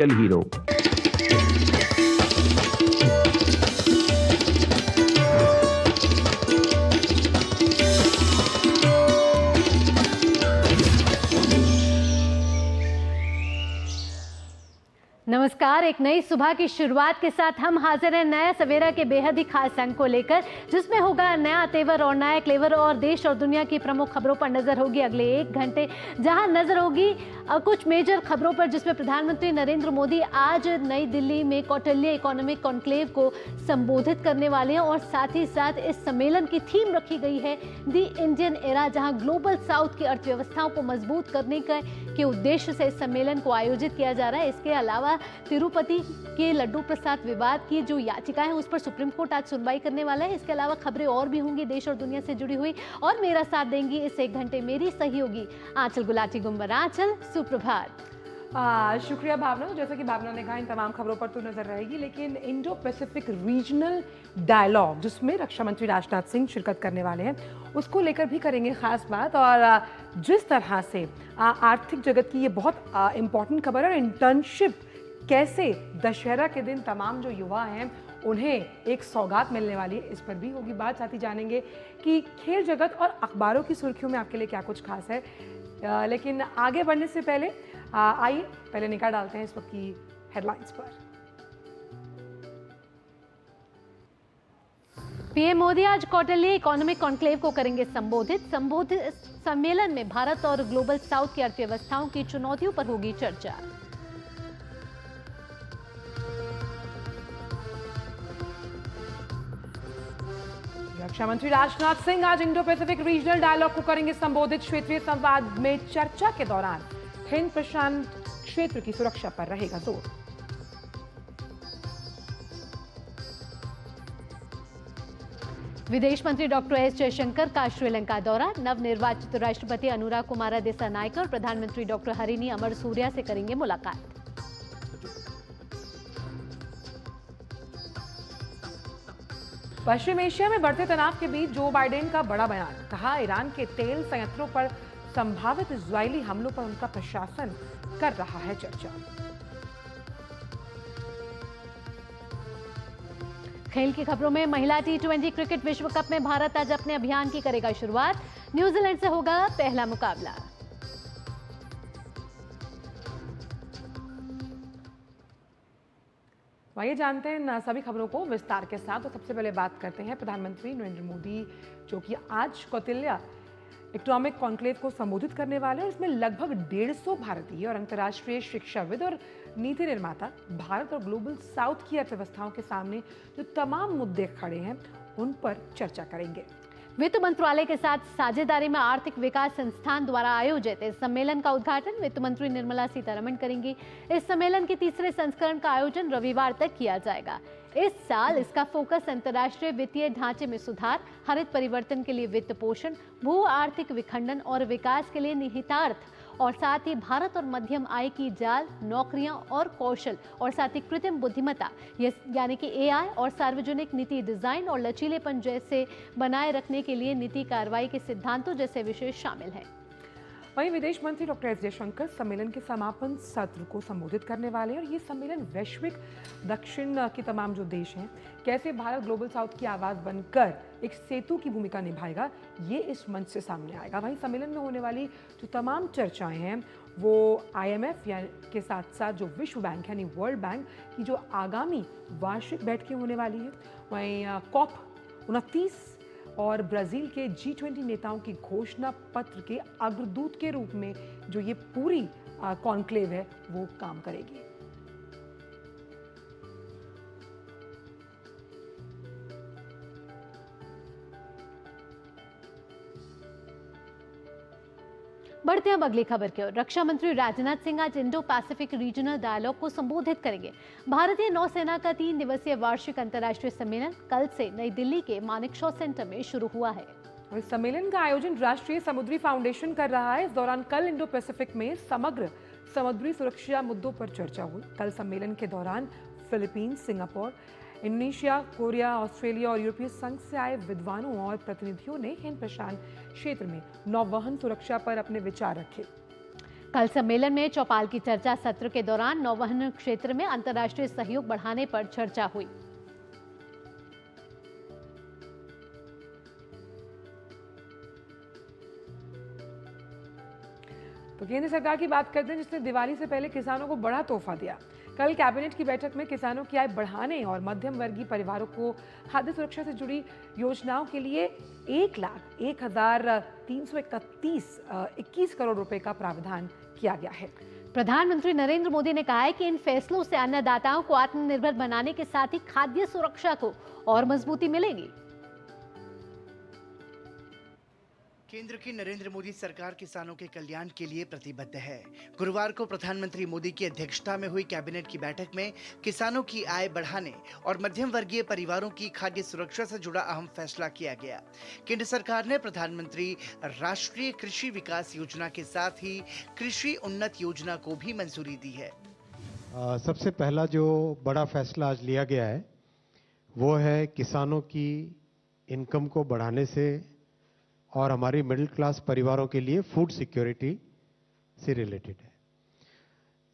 चल हीरो। नमस्कार। एक नई सुबह की शुरुआत के साथ हम हाजिर हैं नया सवेरा के बेहद ही खास अंक को लेकर, जिसमें होगा नया तेवर और नया क्लेवर और देश और दुनिया की प्रमुख खबरों पर नजर होगी अगले 1 घंटे। जहां नजर होगी कुछ मेजर खबरों पर, जिसमें प्रधानमंत्री नरेंद्र मोदी आज नई दिल्ली में कौटिल्य इकोनॉमिक कॉन्क्लेव को संबोधित करने वाले हैं और साथ ही साथ इस सम्मेलन की थीम रखी गई है दी इंडियन एरा, जहां ग्लोबल साउथ की अर्थव्यवस्थाओं को मजबूत करने के उद्देश्य से इस सम्मेलन को आयोजित किया जा रहा है। इसके अलावा तिरुपति के लड्डू प्रसाद विवाद की जो याचिका है उस पर सुप्रीम कोर्ट आज सुनवाई करने वाला है। इसके अलावा खबरें और भी होंगी देश और दुनिया से जुड़ी हुई, और मेरा साथ देंगी इस 1 घंटे मेरी सहयोगी आंचल गुलाटी गुंबर। आंचल, सुप्रभात। शुक्रिया भावना। जैसा कि भावना ने कहा, इन तमाम खबरों पर तो नजर रहेगी, लेकिन इंडो पैसिफिक रीजनल डायलॉग जिसमें रक्षा मंत्री राजनाथ सिंह शिरकत करने वाले हैं, उसको लेकर भी करेंगे खास बात। और जिस तरह से आर्थिक जगत की ये बहुत इंपॉर्टेंट खबर है, इंटर्नशिप कैसे दशहरा के दिन तमाम जो युवा हैं उन्हें एक सौगात मिलने वाली है, इस पर भी होगी बात। साथ ही जानेंगे कि खेल जगत और अखबारों की सुर्खियों में आपके लिए क्या कुछ खास है। लेकिन आगे बढ़ने से पहले आइए पहले निगाह डालते हैं इस वक्त की हेडलाइंस पर। पीएम मोदी आज कौटिल्य इकोनॉमिक कॉन्क्लेव को करेंगे संबोधित। सम्मेलन में भारत और ग्लोबल साउथ की अर्थव्यवस्थाओं की चुनौतियों पर होगी चर्चा। रक्षा मंत्री राजनाथ सिंह आज इंडो पैसिफिक रीजनल डायलॉग को करेंगे संबोधित। क्षेत्रीय संवाद में चर्चा के दौरान हिंद प्रशांत क्षेत्र की सुरक्षा पर रहेगा जोर। विदेश मंत्री डॉक्टर एस जयशंकर का श्रीलंका दौरा। नवनिर्वाचित राष्ट्रपति अनुराग कुमार दिसानायक और प्रधानमंत्री डॉक्टर हरिनी अमर सूर्या से करेंगे मुलाकात। पश्चिम एशिया में बढ़ते तनाव के बीच जो बाइडेन का बड़ा बयान। कहा, ईरान के तेल संयंत्रों पर संभावित इजरायली हमलों पर उनका प्रशासन कर रहा है चर्चा। खेल की खबरों में महिला T20 क्रिकेट विश्व कप में भारत आज अपने अभियान की करेगा शुरुआत। न्यूजीलैंड से होगा पहला मुकाबला। आइए जानते हैं इन सभी खबरों को विस्तार के साथ। तो सबसे पहले बात करते हैं प्रधानमंत्री नरेंद्र मोदी, जो कि आज कौटिल्य इकोनॉमिक कॉन्क्लेव को संबोधित करने वाले हैं। इसमें लगभग 150 भारतीय और अंतर्राष्ट्रीय शिक्षाविद और नीति निर्माता भारत और ग्लोबल साउथ की अर्थव्यवस्थाओं के सामने जो तमाम मुद्दे खड़े हैं उन पर चर्चा करेंगे। वित्त मंत्रालय के साथ साझेदारी में आर्थिक विकास संस्थान द्वारा आयोजित इस सम्मेलन का उद्घाटन वित्त मंत्री निर्मला सीतारमण करेंगी। इस सम्मेलन के तीसरे संस्करण का आयोजन रविवार तक किया जाएगा। इस साल इसका फोकस अंतर्राष्ट्रीय वित्तीय ढांचे में सुधार, हरित परिवर्तन के लिए वित्त पोषण, भू आर्थिक विखंडन और विकास के लिए निहितार्थ, और साथ ही भारत और मध्यम आय की जाल, नौकरियां और कौशल, और साथ ही कृत्रिम बुद्धिमत्ता यानी कि AI और सार्वजनिक नीति डिजाइन और लचीलेपन जैसे बनाए रखने के लिए नीति कार्रवाई के सिद्धांतों जैसे विषय शामिल हैं। वहीं विदेश मंत्री डॉक्टर एस जयशंकर सम्मेलन के समापन सत्र को संबोधित करने वाले हैं। और ये सम्मेलन वैश्विक दक्षिण के तमाम जो देश हैं कैसे भारत ग्लोबल साउथ की आवाज बनकर एक सेतु की भूमिका निभाएगा, ये इस मंच से सामने आएगा। वहीं सम्मेलन में होने वाली जो तमाम चर्चाएं हैं वो IMF के साथ साथ जो विश्व बैंक यानी वर्ल्ड बैंक की जो आगामी वार्षिक बैठकें होने वाली है, वहीं COP29 और ब्राजील के G20 नेताओं की घोषणा पत्र के अग्रदूत के रूप में जो ये पूरी कॉन्क्लेव है वो काम करेगी। बढ़ते हैं अब अगली खबर की ओर। रक्षा मंत्री राजनाथ सिंह आज इंडो पैसिफिक रीजनल डायलॉग को संबोधित करेंगे। भारतीय नौसेना का 3 दिवसीय वार्षिक अंतर्राष्ट्रीय सम्मेलन कल से नई दिल्ली के मानेकशॉ सेंटर में शुरू हुआ है। इस सम्मेलन का आयोजन राष्ट्रीय समुद्री फाउंडेशन कर रहा है। इस दौरान कल इंडो पैसिफिक में समग्र समुद्री सुरक्षा मुद्दों पर चर्चा हुई। कल सम्मेलन के दौरान Philippines, Singapore, Indonesia, Korea, Australia और यूरोपीय संघ से आए विद्वानों और प्रतिनिधियों ने हिंद प्रशांत क्षेत्र में नौवहन सुरक्षा पर अपने विचार रखे। कल सम्मेलन में चौपाल की चर्चा सत्र के दौरान नौवहन क्षेत्र में अंतर्राष्ट्रीय सहयोग बढ़ाने पर चर्चा हुई। तो केंद्र सरकार की बात करते हैं जिसने दिवाली से पहले किसानों को बड़ा तोहफा दिया। कल कैबिनेट की बैठक में किसानों की आय बढ़ाने और मध्यम वर्गीय परिवारों को खाद्य सुरक्षा से जुड़ी योजनाओं के लिए 1,01,331 करोड़ रुपए का प्रावधान किया गया है। प्रधानमंत्री नरेंद्र मोदी ने कहा है कि इन फैसलों से अन्नदाताओं को आत्मनिर्भर बनाने के साथ ही खाद्य सुरक्षा को और मजबूती मिलेगी। केंद्र की नरेंद्र मोदी सरकार किसानों के कल्याण के लिए प्रतिबद्ध है। गुरुवार को प्रधानमंत्री मोदी की अध्यक्षता में हुई कैबिनेट की बैठक में किसानों की आय बढ़ाने और मध्यम वर्गीय परिवारों की खाद्य सुरक्षा से जुड़ा अहम फैसला किया गया। केंद्र सरकार ने प्रधानमंत्री राष्ट्रीय कृषि विकास योजना के साथ ही कृषि उन्नत योजना को भी मंजूरी दी है। सबसे पहला जो बड़ा फैसला आज लिया गया है वो है किसानों की इनकम को बढ़ाने से और हमारी मिडिल क्लास परिवारों के लिए फूड सिक्योरिटी से रिलेटेड है।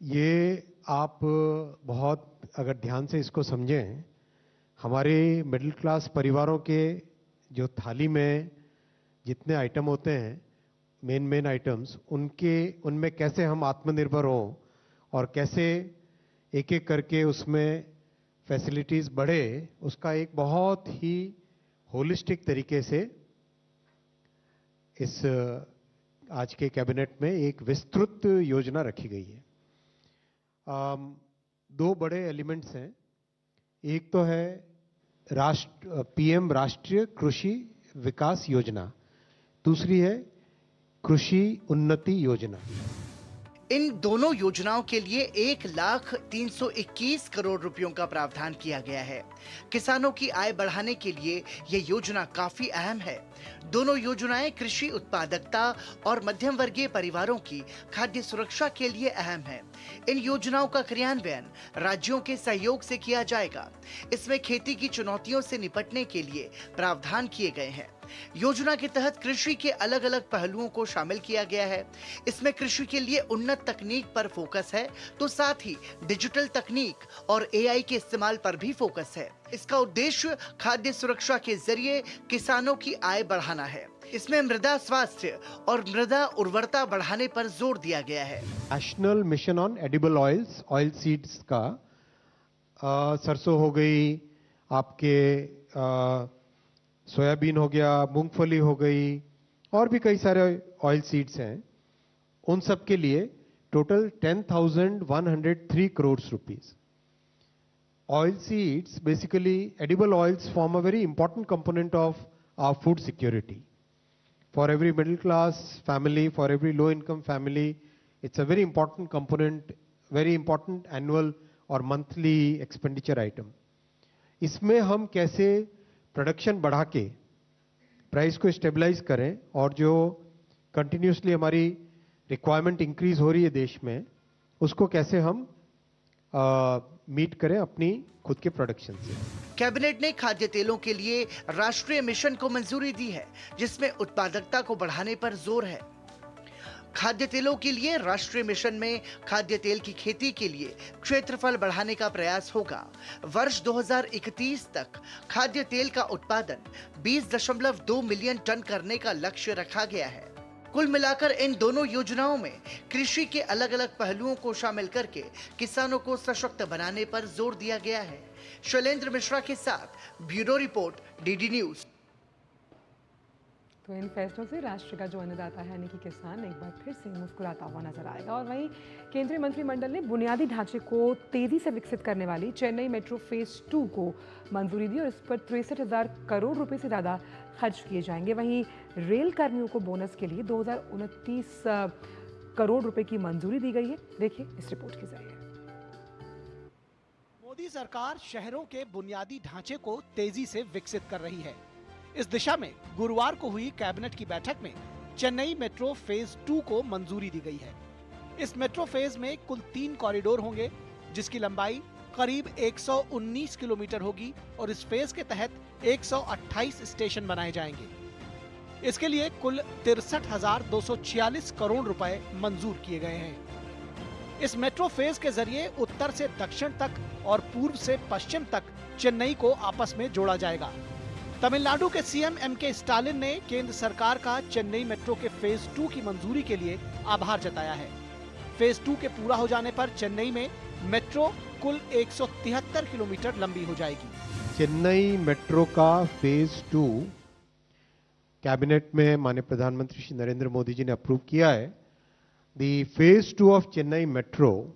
ये आप बहुत अगर ध्यान से इसको समझें, हमारे मिडिल क्लास परिवारों के जो थाली में जितने आइटम होते हैं, मेन आइटम्स, उनमें कैसे हम आत्मनिर्भर हों और कैसे एक एक करके उसमें फैसिलिटीज़ बढ़े, उसका एक बहुत ही होलिस्टिक तरीके से इस आज के कैबिनेट में एक विस्तृत योजना रखी गई है। दो बड़े एलिमेंट्स हैं। एक तो है पीएम राष्ट्रीय कृषि विकास योजना, दूसरी है कृषि उन्नति योजना। इन दोनों योजनाओं के लिए 1,03,21 करोड़ रुपयों का प्रावधान किया गया है। किसानों की आय बढ़ाने के लिए यह योजना काफी अहम है। दोनों योजनाएं कृषि उत्पादकता और मध्यम वर्गीय परिवारों की खाद्य सुरक्षा के लिए अहम है। इन योजनाओं का क्रियान्वयन राज्यों के सहयोग से किया जाएगा। इसमें खेती की चुनौतियों से निपटने के लिए प्रावधान किए गए हैं। योजना के तहत कृषि के अलग अलग पहलुओं को शामिल किया गया है। इसमें कृषि के लिए उन्नत तकनीक पर फोकस है, तो साथ ही डिजिटल तकनीक और एआई के इस्तेमाल पर भी फोकस है। इसका उद्देश्य खाद्य सुरक्षा के जरिए किसानों की आय बढ़ाना है। इसमें मृदा स्वास्थ्य और मृदा उर्वरता बढ़ाने पर जोर दिया गया है। National mission on edible oils, oil seeds का सरसों हो गई, आपके सोयाबीन हो गया, मूंगफली हो गई, और भी कई सारे ऑयल सीड्स हैं। उन सब के लिए total 10,103 crore rupees. Oil seeds, basically edible oils, form a very important component of our food security. For every middle class family, for every low income family, it's a very important component, very important annual or monthly expenditure item. इसमें हम कैसे production बढ़ा के price को stabilise करें और जो continuously हमारी रिक्वायरमेंट इंक्रीज हो रही है देश में, उसको कैसे हम मीट करें अपनी खुद के प्रोडक्शन से। कैबिनेट ने खाद्य तेलों के लिए राष्ट्रीय मिशन को मंजूरी दी है, जिसमें उत्पादकता को बढ़ाने पर जोर है। खाद्य तेलों के लिए राष्ट्रीय मिशन में खाद्य तेल की खेती के लिए क्षेत्रफल बढ़ाने का प्रयास होगा। वर्ष 2031 तक खाद्य तेल का उत्पादन 20.2 मिलियन टन करने का लक्ष्य रखा गया है। कुल मिलाकर इन दोनों योजनाओं में कृषि के अलग अलग पहलुओं को शामिल करके किसानों को सशक्त बनाने पर जोर दिया गया है। शैलेंद्र मिश्रा के साथ ब्यूरो रिपोर्ट, डीडी न्यूज। तो इन फैसलों से राष्ट्र का जो अन्नदाता है यानी कि किसान एक बार फिर से मुस्कुराता हुआ नजर आएगा। और वहीं केंद्रीय मंत्रिमंडल ने बुनियादी ढांचे को तेजी से विकसित करने वाली चेन्नई मेट्रो फेज 2 को मंजूरी दी और इस पर 63,000 करोड़ रुपए से ज़्यादा खर्च किए जाएंगे। वहीं रेल कर्मियों को बोनस के लिए 2,029 करोड़ रुपए की मंजूरी दी गई है। देखिए इस रिपोर्ट के जरिए। मोदी सरकार शहरों के बुनियादी ढांचे को तेजी से विकसित कर रही है। इस दिशा में गुरुवार को हुई कैबिनेट की बैठक में चेन्नई मेट्रो फेज 2 को मंजूरी दी गई है। इस मेट्रो फेज में कुल 3 कॉरिडोर होंगे, जिसकी लंबाई करीब 119 किलोमीटर होगी और इस फेज के तहत 128 स्टेशन बनाए जाएंगे। इसके लिए कुल 63,246 करोड़ रुपए मंजूर किए गए हैं। इस मेट्रो फेज के जरिए उत्तर से दक्षिण तक और पूर्व से पश्चिम तक चेन्नई को आपस में जोड़ा जाएगा। तमिलनाडु के सीएम एमके स्टालिन ने केंद्र सरकार का चेन्नई मेट्रो के फेज 2 की मंजूरी के लिए आभार जताया है। फेज 2 के पूरा हो जाने पर चेन्नई में मेट्रो कुल 173 किलोमीटर लंबी हो जाएगी। चेन्नई मेट्रो का फेज 2 कैबिनेट में माननीय प्रधानमंत्री श्री नरेंद्र मोदी जी ने अप्रूव किया है। The phase 2 of Chennai Metro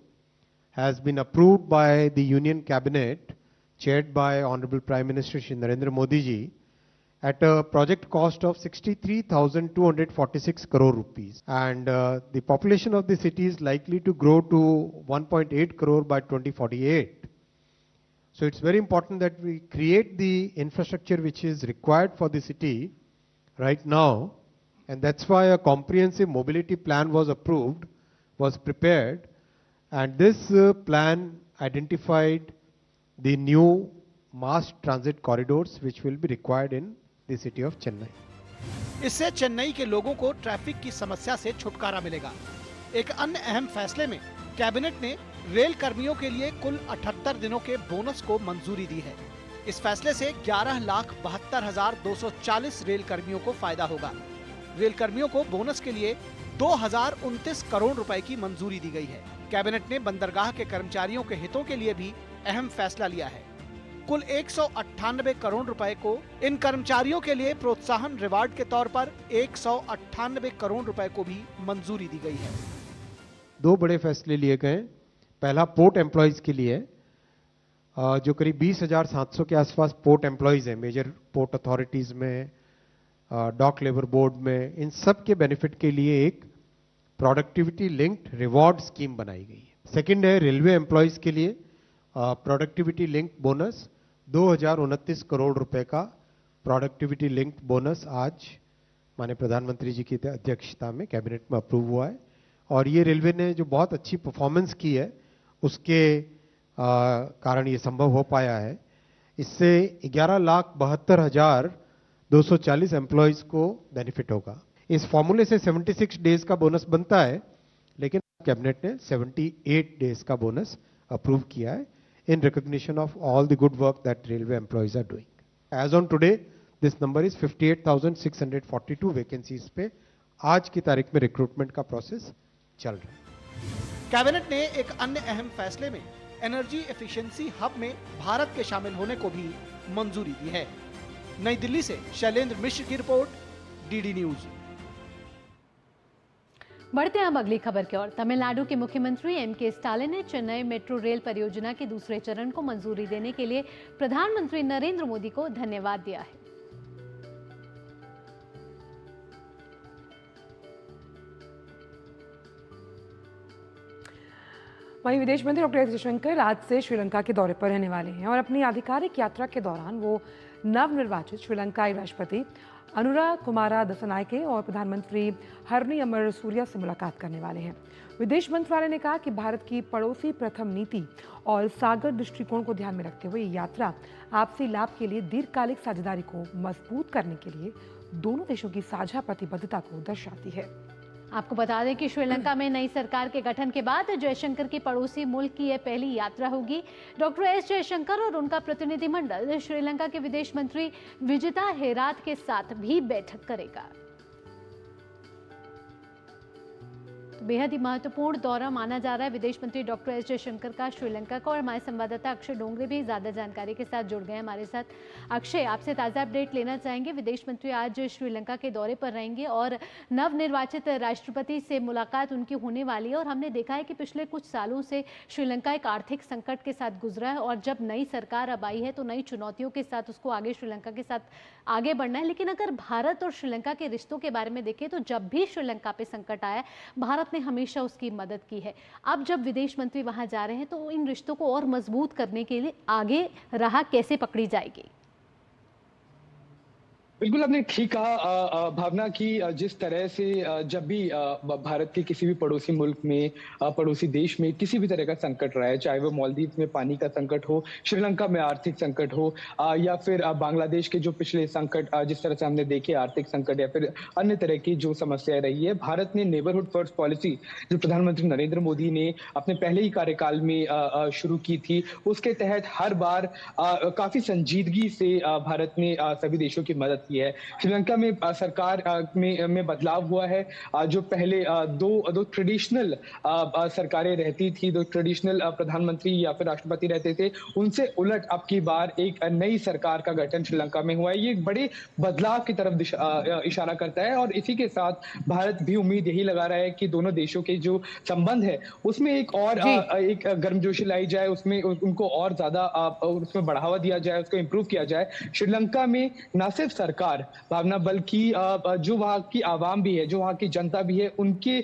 has been approved by the Union Cabinet, chaired by Honorable Prime Minister Shri Narendra Modi ji, at a project cost of 63,246 crore rupees. And the population of the city is likely to grow to 1.8 crore by 2048. So it's very important that we create the infrastructure which is required for the city right now. And that's why a comprehensive mobility plan was approved, was prepared, and this plan identified the new mass transit corridors which will be required in the city of Chennai. इससे चेन्नई के लोगों को traffic की समस्या से छुटकारा मिलेगा। एक अन्य अहम फैसले में कैबिनेट ने रेल कर्मियों के लिए कुल 78 दिनों के बोनस को मंजूरी दी है। इस फैसले से 11,72,240 रेल कर्मियों को फायदा होगा। रेल कर्मियों को बोनस के लिए 2,029 करोड़ रुपए की मंजूरी दी गई है। कैबिनेट ने बंदरगाह के कर्मचारियों के हितों के लिए भी अहम फैसला लिया है। कुल 198 करोड़ रुपए को इन कर्मचारियों के लिए प्रोत्साहन रिवार्ड के तौर पर 198 करोड़ रुपए को भी मंजूरी दी गई है। दो बड़े फैसले लिए गए। पहला पोर्ट एम्प्लॉयज के लिए, जो करीब 20,700 के आसपास पोर्ट एम्प्लॉयज हैं, मेजर पोर्ट अथॉरिटीज में, डॉक लेबर बोर्ड में, इन सब के बेनिफिट के लिए एक प्रोडक्टिविटी लिंक्ड रिवॉर्ड स्कीम बनाई गई है। सेकंड है रेलवे एम्प्लॉयज के लिए प्रोडक्टिविटी लिंक्ड बोनस, 2,029 करोड़ रुपए का प्रोडक्टिविटी लिंक्ड बोनस आज माननीय प्रधानमंत्री जी की अध्यक्षता में कैबिनेट में अप्रूव हुआ है। और ये रेलवे ने जो बहुत अच्छी परफॉर्मेंस की है उसके कारण ये संभव हो पाया है। इससे 11,72,240 एम्प्लॉयज को बेनिफिट होगा। इस फॉर्मूले से 76 डेज का बोनस बनता है, लेकिन कैबिनेट ने 78 डेज का बोनस अप्रूव किया है in recognition of all the good work that railway employees are doing. As on today this number is 58,642 vacancies पे आज की तारीख में रिक्रूटमेंट का प्रोसेस चल रहा है। कैबिनेट ने एक अन्य अहम फैसले में एनर्जी एफिशिएंसी हब में भारत के शामिल होने को भी मंजूरी दी है। नई दिल्ली से शैलेंद्र मिश्र की रिपोर्ट, डीडी न्यूज। बढ़ते हैं अब अगली खबर की ओर। तमिलनाडु के मुख्यमंत्री एमके स्टालिन ने चेन्नई मेट्रो रेल परियोजना के दूसरे चरण को मंजूरी देने के लिए प्रधानमंत्री नरेंद्र मोदी को धन्यवाद दिया है। वहीं विदेश मंत्री डॉक्टर एस जयशंकर आज से श्रीलंका के दौरे पर रहने वाले हैं और अपनी आधिकारिक यात्रा के दौरान वो नवनिर्वाचित श्रीलंकाई राष्ट्रपति अनुरा कुमारा दसनायके और प्रधानमंत्री हरनी अमरसूरिया से मुलाकात करने वाले हैं। विदेश मंत्रालय ने कहा कि भारत की पड़ोसी प्रथम नीति और सागर दृष्टिकोण को ध्यान में रखते हुए ये यात्रा आपसी लाभ के लिए दीर्घकालिक साझेदारी को मजबूत करने के लिए दोनों देशों की साझा प्रतिबद्धता को दर्शाती है। आपको बता दें कि श्रीलंका में नई सरकार के गठन के बाद जयशंकर की पड़ोसी मुल्क की यह पहली यात्रा होगी। डॉक्टर एस जयशंकर और उनका प्रतिनिधिमंडल श्रीलंका के विदेश मंत्री विजिता हेराथ के साथ भी बैठक करेगा। बेहद ही महत्वपूर्ण दौरा माना जा रहा है विदेश मंत्री डॉक्टर एस जयशंकर का श्रीलंका का। और हमारे संवाददाता अक्षय डोंगरे भी ज्यादा जानकारी के साथ जुड़ गए हैं हमारे साथ। अक्षय, आपसे ताज़ा अपडेट लेना चाहेंगे। विदेश मंत्री आज श्रीलंका के दौरे पर रहेंगे और नवनिर्वाचित राष्ट्रपति से मुलाकात उनकी होने वाली है। और हमने देखा है कि पिछले कुछ सालों से श्रीलंका एक आर्थिक संकट के साथ गुजरा है और जब नई सरकार अब आई है तो नई चुनौतियों के साथ उसको आगे श्रीलंका के साथ आगे बढ़ना है। लेकिन अगर भारत और श्रीलंका के रिश्तों के बारे में देखें तो जब भी श्रीलंका पे संकट आया भारत ने हमेशा उसकी मदद की है। अब जब विदेश मंत्री वहां जा रहे हैं तो इन रिश्तों को और मजबूत करने के लिए आगे राह कैसे पकड़ी जाएगी? बिल्कुल आपने ठीक कहा भावना की जिस तरह से जब भी भारत के किसी भी पड़ोसी मुल्क में पड़ोसी देश में किसी भी तरह का संकट रहा है, चाहे वो मालदीव में पानी का संकट हो, श्रीलंका में आर्थिक संकट हो या फिर बांग्लादेश के जो पिछले संकट जिस तरह से हमने देखे आर्थिक संकट या फिर अन्य तरह की जो समस्याएं रही है, भारत ने नेबरहुड फर्स्ट पॉलिसी जो प्रधानमंत्री नरेंद्र मोदी ने अपने पहले ही कार्यकाल में शुरू की थी, उसके तहत हर बार काफी संजीदगी से भारत ने सभी देशों की मदद की है। श्रीलंका में सरकार में बदलाव हुआ है। जो पहले दो ट्रेडिशनल सरकारें रहती थी, दो ट्रेडिशनल प्रधानमंत्री या फिर राष्ट्रपति रहते थे, उनसे उलट अब की बार एक नई सरकार का गठन श्रीलंका में हुआ है। ये एक बड़े बदलाव की तरफ इशारा करता है और इसी के साथ भारत भी उम्मीद यही लगा रहा है कि दोनों देशों के जो संबंध है उसमें एक और एक गर्मजोशी लाई जाए, उसमें उनको और ज्यादा उसमें बढ़ावा दिया जाए, उसको इम्प्रूव किया जाए। श्रीलंका में न सिर्फ सरकार भावना बल्कि जो वहाँ की आवाम भी है, जो वहाँ की जनता भी है, उनके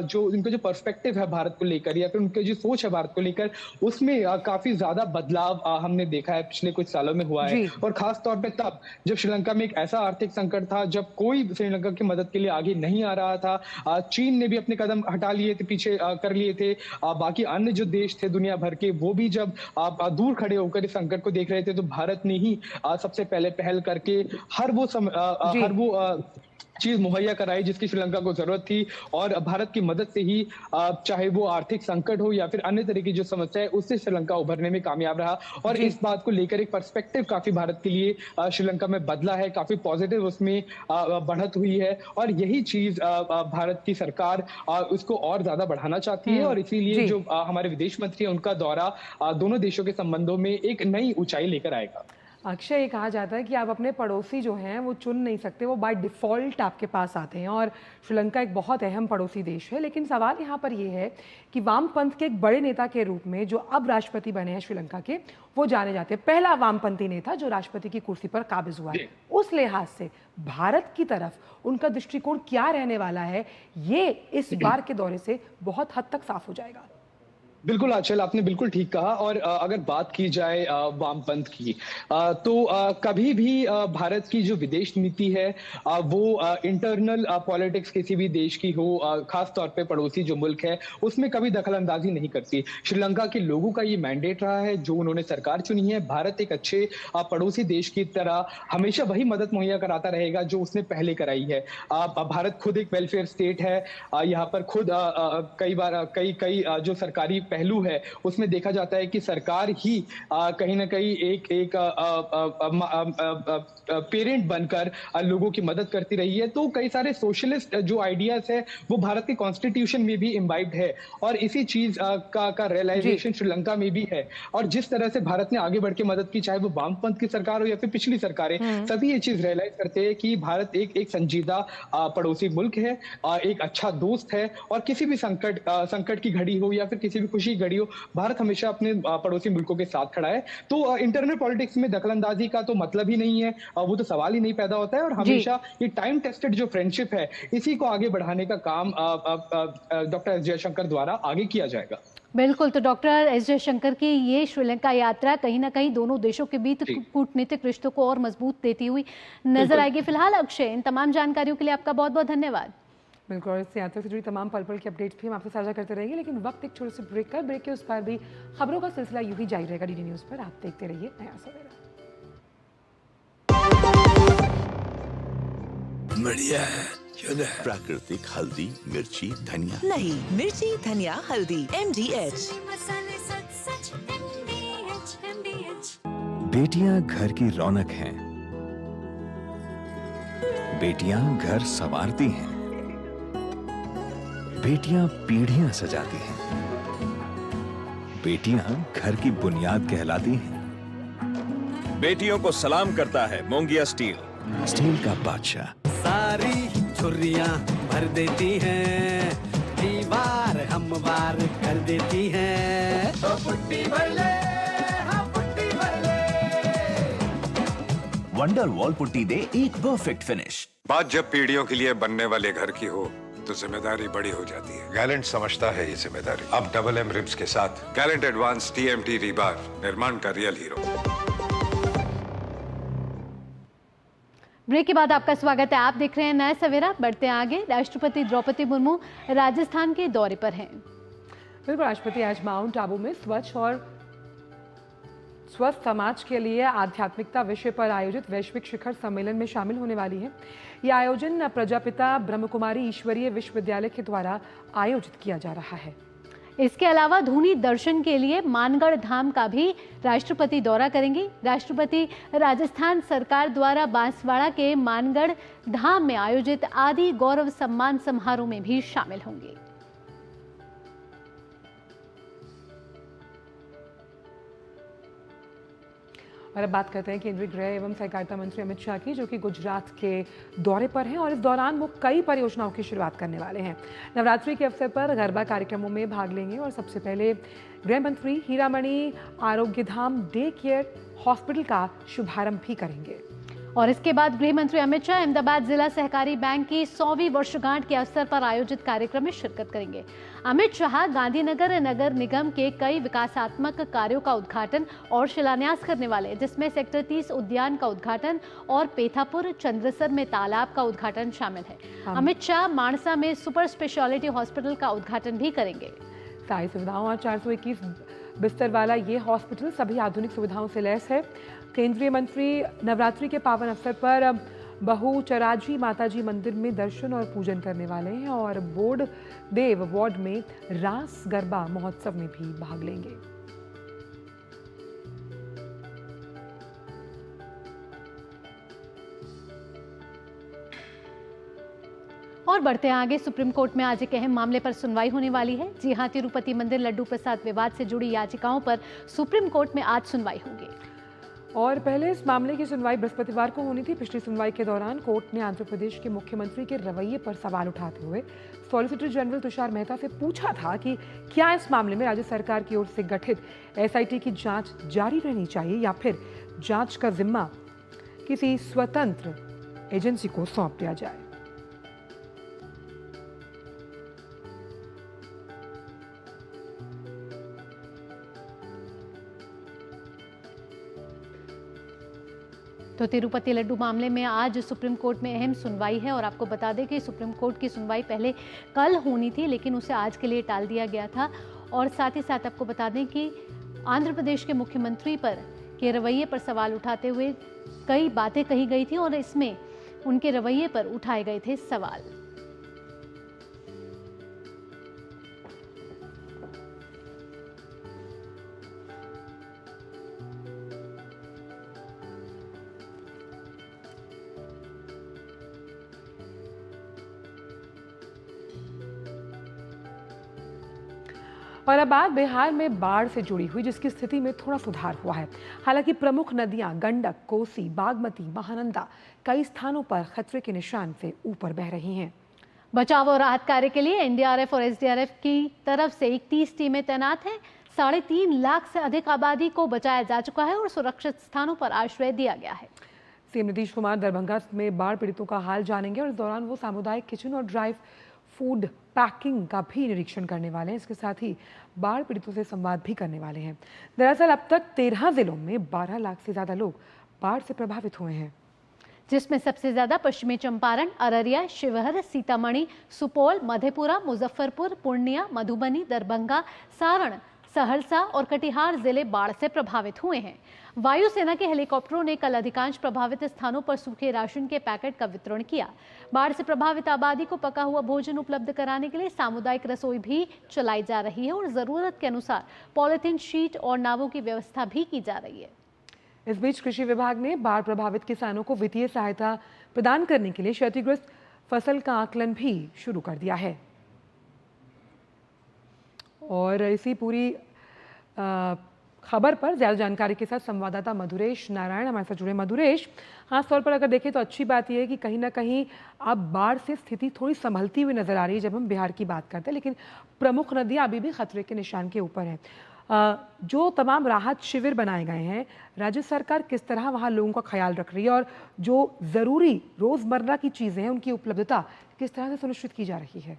जो पर्सपेक्टिव है भारत को लेकर या फिर उनकी जो सोच है भारत को लेकर, उसमें काफी ज्यादा बदलाव हमने देखा है पिछले कुछ सालों में हुआ है। और खास तौर पे तब जब श्रीलंका में एक ऐसा आर्थिक संकट था जब कोई श्रीलंका की मदद के लिए आगे नहीं आ रहा था। चीन ने भी अपने कदम हटा लिए थे, पीछे कर लिए थे। बाकी अन्य जो देश थे दुनिया भर के, वो भी जब दूर खड़े होकर इस संकट को देख रहे थे, तो भारत ने ही सबसे पहले पहल करके हर वो चीज मुहैया कराई जिसकी श्रीलंका को जरूरत थी। और भारत की मदद से ही चाहे वो आर्थिक संकट हो या फिर अन्य तरह की जो समस्या है, उससे श्रीलंका उभरने में कामयाब रहा। और इस बात को लेकर एक पर्सपेक्टिव काफी भारत के लिए श्रीलंका में बदला है, काफी पॉजिटिव उसमें बढ़त हुई है। और यही चीज भारत की सरकार उसको और ज्यादा बढ़ाना चाहती है और इसीलिए जो हमारे विदेश मंत्री है, उनका दौरा दोनों देशों के संबंधों में एक नई ऊंचाई लेकर आएगा। अक्षय, ये कहा जाता है कि आप अपने पड़ोसी जो हैं वो चुन नहीं सकते, वो बाय डिफ़ॉल्ट आपके पास आते हैं और श्रीलंका एक बहुत अहम पड़ोसी देश है। लेकिन सवाल यहाँ पर ये है कि वामपंथ के एक बड़े नेता के रूप में जो अब राष्ट्रपति बने हैं श्रीलंका के, वो जाने जाते हैं पहला वामपंथी नेता जो राष्ट्रपति की कुर्सी पर काबिज हुआ है। उस लिहाज से भारत की तरफ उनका दृष्टिकोण क्या रहने वाला है, ये इस बार के दौरे से बहुत हद तक साफ हो जाएगा। बिल्कुल आंचल, आपने बिल्कुल ठीक कहा। और अगर बात की जाए वामपंथ की, तो कभी भी भारत की जो विदेश नीति है वो इंटरनल पॉलिटिक्स किसी भी देश की हो, खास तौर पे पड़ोसी जो मुल्क है, उसमें कभी दखलंदाजी नहीं करती। श्रीलंका के लोगों का ये मैंडेट रहा है, जो उन्होंने सरकार चुनी है। भारत एक अच्छे पड़ोसी देश की तरह हमेशा वही मदद मुहैया कराता रहेगा जो उसने पहले कराई है। भारत खुद एक वेलफेयर स्टेट है। यहाँ पर खुद कई बार कई जो सरकारी पहलू है उसमें देखा जाता है कि सरकार ही कहीं ना कहीं एक पेरेंट बनकर लोगों की मदद करती रही है। तो कई सारे सोशलिस्ट जो आइडियाज है वो भारत के कॉन्स्टिट्यूशन में भी इम्बाइब्ड है और इसी चीज का रियलाइजेशन श्रीलंका में भी है। और जिस तरह से भारत ने आगे बढ़ के मदद की, चाहे वो वामपंथ की सरकार हो या फिर पिछली सरकारें, सभी ये चीज रियलाइज करते हैं कि भारत एक संजीदा पड़ोसी मुल्क है, एक अच्छा दोस्त है। और किसी भी संकट की घड़ी हो या फिर किसी भी खुशी घड़ी हो, भारत हमेशा अपने पड़ोसी मुल्कों के साथ खड़ा है। तो इंटरनल पॉलिटिक्स में दखलंदाजी का तो मतलब ही नहीं है, वो तो सवाल ही नहीं पैदा होता है। और हमेशा ये टाइम टेस्टेड जो फ्रेंडशिप है, इसी को आगे बढ़ाने का काम डॉक्टर एस जयशंकर द्वारा आगे किया जाएगा। बिल्कुल, तो डॉक्टर एस जयशंकर की ये श्रीलंका यात्रा कहीं ना कहीं दोनों देशों के बीच कूटनीतिक रिश्तों को और मजबूत देती हुई नजर आएगी। फिलहाल अक्षय, इन तमाम जानकारियों के लिए आपका बहुत बहुत धन्यवाद। बिल्कुल, इस यात्रा से जुड़ी तमाम पल पल की अपडेट्स भी हम आपसे साझा करते रहेंगे, लेकिन वक्त एक छोटे से ब्रेक का, ब्रेक के उस पर भी खबरों का सिलसिला यूं ही जारी रहेगा डीडी न्यूज़ पर। आप देखते रहिए नया सवेरा। बढ़िया है, प्राकृतिक हल्दी, मिर्ची, धनिया। नहीं, मिर्ची, धनिया, हल्दी, MDH। बेटियां घर की रौनक हैं। बेटियां घर संवारती हैं। बेटियां पीढ़ियां सजाती हैं। बेटियां घर की बुनियाद कहलाती हैं। बेटियों को सलाम करता है मोंगिया स्टील, स्टील का बादशाह। सारी छुर्रियां भर देती हैं, दीवार हमवार कर देती हैं। तो पुट्टी भर ले, हाँ पुट्टी भर ले। वंडर वॉल पुट्टी दे एक परफेक्ट फिनिश। बात जब पीढ़ियों के लिए बनने वाले घर की हो तो जिम्मेदारी बड़ी हो जाती है। गैलेंट समझता है ये जिम्मेदारी। अब डबल एम रिब्स के साथ गैलेंट एडवांस TMT रीबार, निर्माण का रियल हीरो। ब्रेक के बाद आपका स्वागत है। आप देख रहे हैं नया सवेरा। बढ़ते हैं आगे। राष्ट्रपति द्रौपदी मुर्मू राजस्थान के दौरे पर हैं। बिल्कुल, राष्ट्रपति आज माउंट आबू में स्वच्छ और स्वस्थ समाज के लिए आध्यात्मिकता विषय पर आयोजित वैश्विक शिखर सम्मेलन में शामिल होने वाली है। यह आयोजन प्रजापिता ब्रह्मकुमारी ईश्वरीय विश्वविद्यालय के द्वारा आयोजित किया जा रहा है। इसके अलावा धूनी दर्शन के लिए मानगढ़ धाम का भी राष्ट्रपति दौरा करेंगे। राष्ट्रपति राजस्थान सरकार द्वारा बांसवाड़ा के मानगढ़ धाम में आयोजित आदि गौरव सम्मान समारोह में भी शामिल होंगे। और अब बात करते हैं केंद्रीय गृह एवं सहकारिता मंत्री अमित शाह की, जो कि गुजरात के दौरे पर हैं और इस दौरान वो कई परियोजनाओं की शुरुआत करने वाले हैं। नवरात्रि के अवसर पर गरबा कार्यक्रमों में भाग लेंगे और सबसे पहले गृह मंत्री Hiramani Arogyadham day care hospital का शुभारंभ भी करेंगे। और इसके बाद गृह मंत्री अमित शाह अहमदाबाद जिला सहकारी बैंक की 100वीं वर्षगांठ के अवसर पर आयोजित कार्यक्रम में शिरकत करेंगे। अमित शाह गांधीनगर नगर निगम के कई विकासात्मक कार्यों का उद्घाटन और शिलान्यास करने वाले, जिसमें सेक्टर 30 उद्यान का उद्घाटन और पेथापुर चंद्रसर में तालाब का उद्घाटन शामिल है। अमित शाह मानसा में सुपर स्पेशलिटी हॉस्पिटल का उद्घाटन भी करेंगे। सारी सुविधाओं और 421 बिस्तर वाला ये हॉस्पिटल सभी आधुनिक सुविधाओं से लैस है। केंद्रीय मंत्री नवरात्रि के पावन अवसर पर बहुचराजी माताजी मंदिर में दर्शन और पूजन करने वाले हैं और बोर्ड देव वार्ड में रास गरबा महोत्सव में भी भाग लेंगे। और बढ़ते हैं आगे। सुप्रीम कोर्ट में आज एक अहम मामले पर सुनवाई होने वाली है। जी हां, तिरुपति मंदिर लड्डू प्रसाद विवाद से जुड़ी याचिकाओं पर सुप्रीम कोर्ट में आज सुनवाई होगी। और पहले इस मामले की सुनवाई बृहस्पतिवार को होनी थी। पिछली सुनवाई के दौरान कोर्ट ने आंध्र प्रदेश के मुख्यमंत्री के रवैये पर सवाल उठाते हुए सॉलिसिटर जनरल तुषार मेहता से पूछा था कि क्या इस मामले में राज्य सरकार की ओर से गठित एसआईटी की जांच जारी रहनी चाहिए या फिर जांच का जिम्मा किसी स्वतंत्र एजेंसी को सौंप दिया जाए। तो तिरुपति लड्डू मामले में आज सुप्रीम कोर्ट में अहम सुनवाई है और आपको बता दें कि सुप्रीम कोर्ट की सुनवाई पहले कल होनी थी, लेकिन उसे आज के लिए टाल दिया गया था। और साथ ही साथ आपको बता दें कि आंध्र प्रदेश के मुख्यमंत्री पर के रवैये पर सवाल उठाते हुए कई बातें कही गई थी और इसमें उनके रवैये पर उठाए गए थे सवाल। और अब बात बिहार में बाढ़ से जुड़ी हुई, जिसकी स्थिति में थोड़ा सुधार हुआ है। हालांकि प्रमुख नदियां गंडक, कोसी, बागमती, महानंदा कई स्थानों पर खतरे के निशान से ऊपर बह रही हैं। बचाव और राहत कार्य के लिए एनडीआरएफ और एसडीआरएफ की तरफ से 31 टीमें तैनात हैं। 3.5 लाख से अधिक आबादी को बचाया जा चुका है और सुरक्षित स्थानों पर आश्रय दिया गया है। सीएम नीतीश कुमार दरभंगा में बाढ़ पीड़ितों का हाल जानेंगे और इस दौरान वो सामुदायिक किचन और ड्राइव फूड पैकिंग का भी निरीक्षण करने वाले हैं। इसके साथ ही बाढ़ पीड़ितों से संवाद भी करने वाले हैं। दरअसल अब तक 13 जिलों में 12 लाख से ज्यादा लोग बाढ़ से प्रभावित हुए हैं, जिसमें सबसे ज्यादा पश्चिमी चंपारण, अररिया, शिवहर, सीतामढ़ी, सुपौल, मधेपुरा, मुजफ्फरपुर, पूर्णिया, मधुबनी, दरभंगा, सारण, सहरसा और कटिहार जिले बाढ़ से प्रभावित हुए हैं। वायुसेना के हेलीकॉप्टरों ने कल अधिकांश प्रभावित स्थानों पर सूखे राशन के पैकेट का वितरण किया। बाढ़ से प्रभावित आबादी को पका हुआ भोजन उपलब्ध कराने के लिए सामुदायिक रसोई भी चलाई जा रही है और जरूरत के अनुसार पॉलिथीन शीट और नावों की व्यवस्था भी की जा रही है। इस बीच कृषि विभाग ने बाढ़ प्रभावित किसानों को वित्तीय सहायता प्रदान करने के लिए क्षतिग्रस्त फसल का आकलन भी शुरू कर दिया है। और इसी पूरी खबर पर ज्यादा जानकारी के साथ संवाददाता मधुरेश नारायण हमारे साथ जुड़े। मधुरेश, खास तौर पर अगर देखें तो अच्छी बात यह है कि कहीं ना कहीं अब बाढ़ से स्थिति थोड़ी संभलती हुई नजर आ रही है जब हम बिहार की बात करते हैं, लेकिन प्रमुख नदियां अभी भी खतरे के निशान के ऊपर हैं। जो तमाम राहत शिविर बनाए गए हैं, राज्य सरकार किस तरह वहाँ लोगों का ख्याल रख रही है और जो ज़रूरी रोज़मर्रा की चीज़ें हैं उनकी उपलब्धता किस तरह से सुनिश्चित की जा रही है?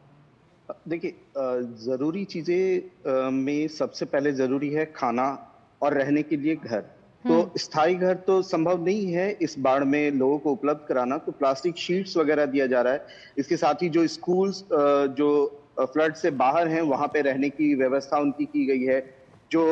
देखिए, ज़रूरी चीज़ें में सबसे पहले ज़रूरी है खाना और रहने के लिए घर। तो स्थायी घर तो संभव नहीं है इस बाढ़ में लोगों को उपलब्ध कराना, तो प्लास्टिक शीट्स वगैरह दिया जा रहा है। इसके साथ ही जो स्कूल्स जो फ्लड से बाहर हैं वहां पे रहने की व्यवस्था उनकी की गई है। जो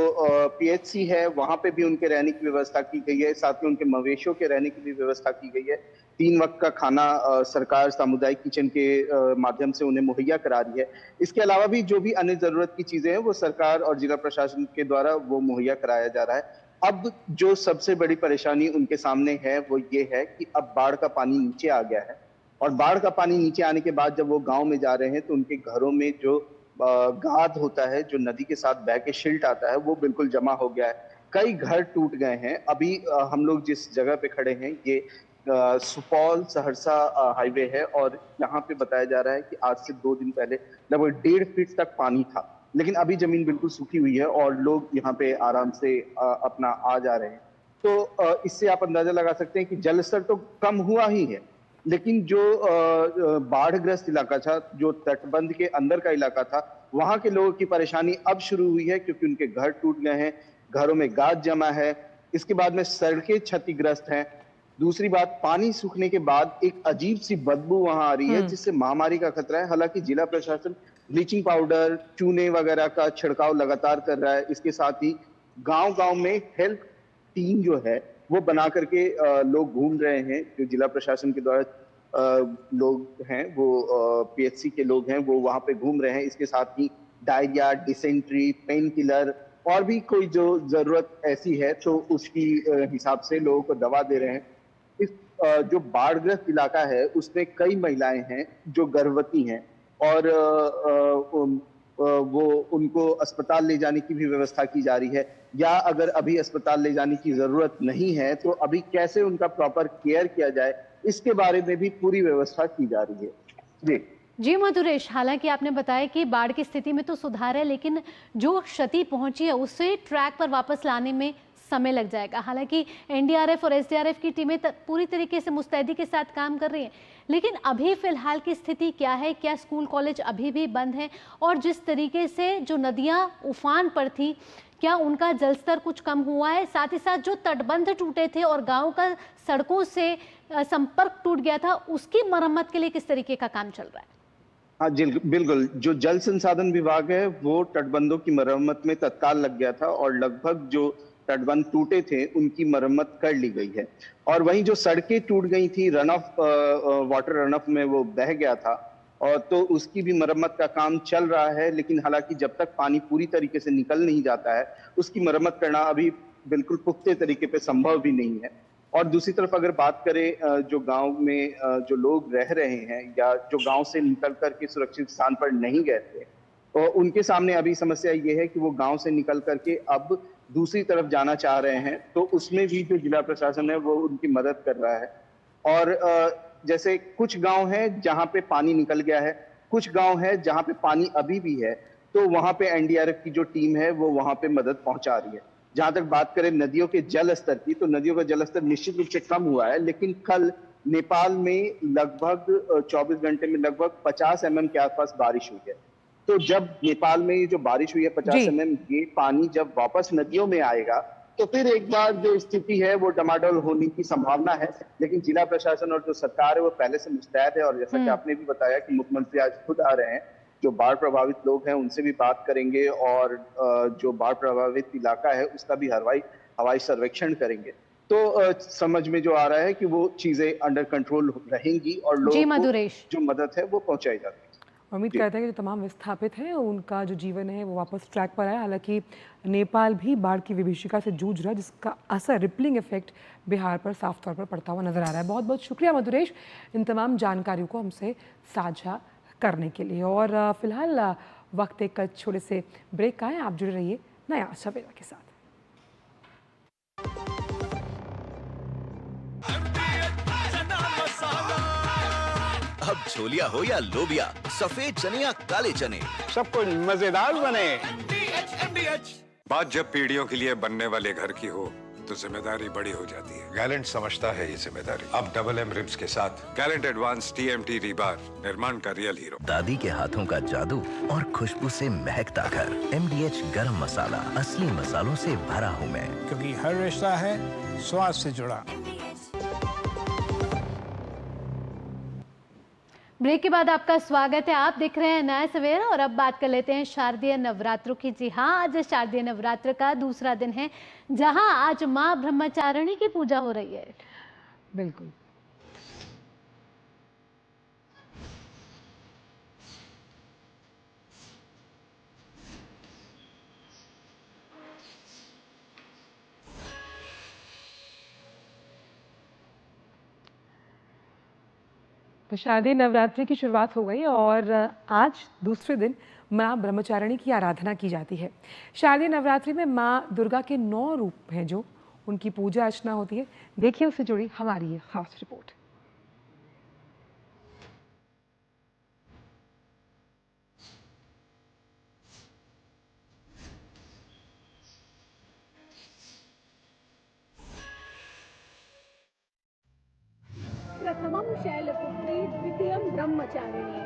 पीएचसी है वहां पे भी उनके रहने की व्यवस्था की गई है, साथ ही उनके मवेशियों के रहने की भी व्यवस्था की गई है। 3 वक्त का खाना सरकार सामुदायिक किचन के माध्यम से उन्हें मुहैया करा रही है। इसके अलावा भी जो भी अन्य जरूरत की चीजें हैं वो सरकार और जिला प्रशासन के द्वारा वो मुहैया कराया जा रहा है। अब जो सबसे बड़ी परेशानी उनके सामने है वो ये है कि अब बाढ़ का पानी नीचे आ गया है, और बाढ़ का पानी नीचे आने के बाद जब वो गांव में जा रहे हैं तो उनके घरों में जो गाद होता है, जो नदी के साथ बह के शिल्ट आता है, वो बिल्कुल जमा हो गया है। कई घर टूट गए हैं। अभी हम लोग जिस जगह पे खड़े हैं ये सुपौल सहरसा हाईवे है, और यहाँ पे बताया जा रहा है कि आज से 2 दिन पहले लगभग 1.5 फीट तक पानी था, लेकिन अभी जमीन बिल्कुल सूखी हुई है और लोग यहाँ पे आराम से अपना आ जा रहे हैं। तो इससे आप अंदाजा लगा सकते हैं कि जल स्तर तो कम हुआ ही है, लेकिन जो बाढ़ग्रस्त इलाका था, जो तटबंध के अंदर का इलाका था, वहां के लोगों की परेशानी अब शुरू हुई है क्योंकि उनके घर टूट गए हैं, घरों में गाद जमा है। इसके बाद में सड़कें क्षतिग्रस्त हैं। दूसरी बात, पानी सूखने के बाद एक अजीब सी बदबू वहां आ रही है जिससे महामारी का खतरा है। हालांकि जिला प्रशासन ब्लीचिंग पाउडर, चूने वगैरह का छिड़काव लगातार कर रहा है। इसके साथ ही गांव-गांव में हेल्थ टीम जो है वो बना करके लोग घूम रहे हैं। जो जिला प्रशासन के द्वारा लोग हैं वो पीएचसी के लोग हैं वो वहां पे घूम रहे हैं। इसके साथ ही डायरिया, डिसेंट्री, पेन किलर और भी कोई जो जरूरत ऐसी है तो उसकी हिसाब से लोगों को दवा दे रहे हैं। इस जो बाढ़ग्रस्त इलाका है उसमें कई महिलाएं हैं जो गर्भवती हैं, और वो उनको अस्पताल ले जाने की भी व्यवस्था की जा रही है, या अगर अभी अस्पताल ले जाने की जरूरत नहीं है तो अभी कैसे उनका प्रॉपर केयर किया जाए, इसके बारे में भी पूरी व्यवस्था की जा रही है। जी मधुरेश, हालांकि आपने बताया कि बाढ़ की स्थिति में तो सुधार है, लेकिन जो क्षति पहुंची है उसे ट्रैक पर वापस लाने में समय लग जाएगा। हालांकि एनडीआरएफ और एसडीआरएफ की टीमें पूरी तरीके से मुस्तैदी के साथ काम कर रही हैं, लेकिन अभी फिलहाल की स्थिति क्या है? क्या स्कूल कॉलेज अभी भी बंद हैं? और जिस तरीके से जो नदियां उफान पर थी, क्या उनका जलस्तर कुछ कम हुआ है? साथ ही साथ जो तटबंध टूटे थे और गाँव का सड़कों से संपर्क टूट गया था, उसकी मरम्मत के लिए किस तरीके का काम चल रहा है? हाँ जी बिल्कुल, जो जल संसाधन विभाग है वो तटबंधों की मरम्मत में तत्काल लग गया था, और लगभग जो तटबंध टूटे थे उनकी मरम्मत कर ली गई है। और वहीं जो सड़कें टूट गई थी, run of water run of में वो बह गया था, और तो उसकी भी मरम्मत का काम चल रहा है। लेकिन हालांकि जब तक पानी पूरी तरीके से निकल नहीं जाता है उसकी मरम्मत करना अभी बिल्कुल पुख्ते तरीके पे संभव भी नहीं है। और दूसरी तरफ अगर बात करें जो गांव में जो लोग रह रहे हैं या जो गांव से निकल करके सुरक्षित स्थान पर नहीं गए थे, तो उनके सामने अभी समस्या ये है कि वो गांव से निकल करके अब दूसरी तरफ जाना चाह रहे हैं, तो उसमें भी जो जिला प्रशासन है वो उनकी मदद कर रहा है। और जैसे कुछ गांव है जहां पे पानी निकल गया है, कुछ गांव है जहां पे पानी अभी भी है, तो वहां पे एनडीआरएफ की जो टीम है वो वहां पे मदद पहुंचा रही है। जहां तक बात करें नदियों के जल स्तर की, तो नदियों का जल स्तर निश्चित रूप से कम हुआ है, लेकिन कल नेपाल में लगभग 24 घंटे में लगभग 50 mm के आसपास बारिश हुई है। तो जब नेपाल में जो बारिश हुई है 50 mm, ये पानी जब वापस नदियों में आएगा तो फिर एक बार जो स्थिति है वो डमाडोल होने की संभावना है। लेकिन जिला प्रशासन और जो सरकार है वो पहले से मुस्तैद है, और जैसा कि आपने भी बताया कि मुख्यमंत्री आज खुद आ रहे हैं, जो बाढ़ प्रभावित लोग हैं उनसे भी बात करेंगे, और जो बाढ़ प्रभावित इलाका है उसका भी हवाई सर्वेक्षण करेंगे। तो समझ में जो आ रहा है कि वो चीजें अंडर कंट्रोल रहेंगी और लोगों को जो मदद है वो पहुंचाई जाती है। उम्मीद करते हैं कि जो तमाम विस्थापित हैं उनका जो जीवन है वो वापस ट्रैक पर आए। हालांकि नेपाल भी बाढ़ की विभीषिका से जूझ रहा है, जिसका असर रिपलिंग इफेक्ट बिहार पर साफ तौर पर पड़ता हुआ नजर आ रहा है। बहुत बहुत शुक्रिया मधुरेश इन तमाम जानकारियों को हमसे साझा करने के लिए। और फिलहाल वक्त एक छोटे से ब्रेक का है, आप जुड़े रहिए नया सवेरा के साथ। अब छोलिया हो या लोबिया, सफेद चने या काले चने, सब कुछ मजेदार बने। बात जब पीढ़ियों के लिए बनने वाले घर की हो तो जिम्मेदारी बड़ी हो जाती है। गैलेंट समझता है ये जिम्मेदारी। अब डबल एम रिब्स के साथ गैलेंट एडवांस TMT रीबार, निर्माण का रियल हीरो। दादी के हाथों का जादू और खुशबू से महकता घर। MDH गरम मसाला, असली मसालों से भरा हूँ मैं, क्योंकि हर रिश्ता है स्वाद से जुड़ा। ब्रेक के बाद आपका स्वागत है। आप देख रहे हैं नया सवेरा और अब बात कर लेते हैं शारदीय नवरात्रों की। जी हाँ, आज शारदीय नवरात्र का दूसरा दिन है, जहां आज मां ब्रह्मचारिणी की पूजा हो रही है। बिल्कुल। तो शारदीय नवरात्रि की शुरुआत हो गई और आज दूसरे दिन माँ ब्रह्मचारिणी की आराधना की जाती है। शारदीय नवरात्रि में माँ दुर्गा के 9 रूप हैं जो उनकी पूजा अर्चना होती है। देखिए उससे जुड़ी हमारी ये खास रिपोर्ट। प्रथमम शैलपुत्री द्वितीयम ब्रह्मचारिणी।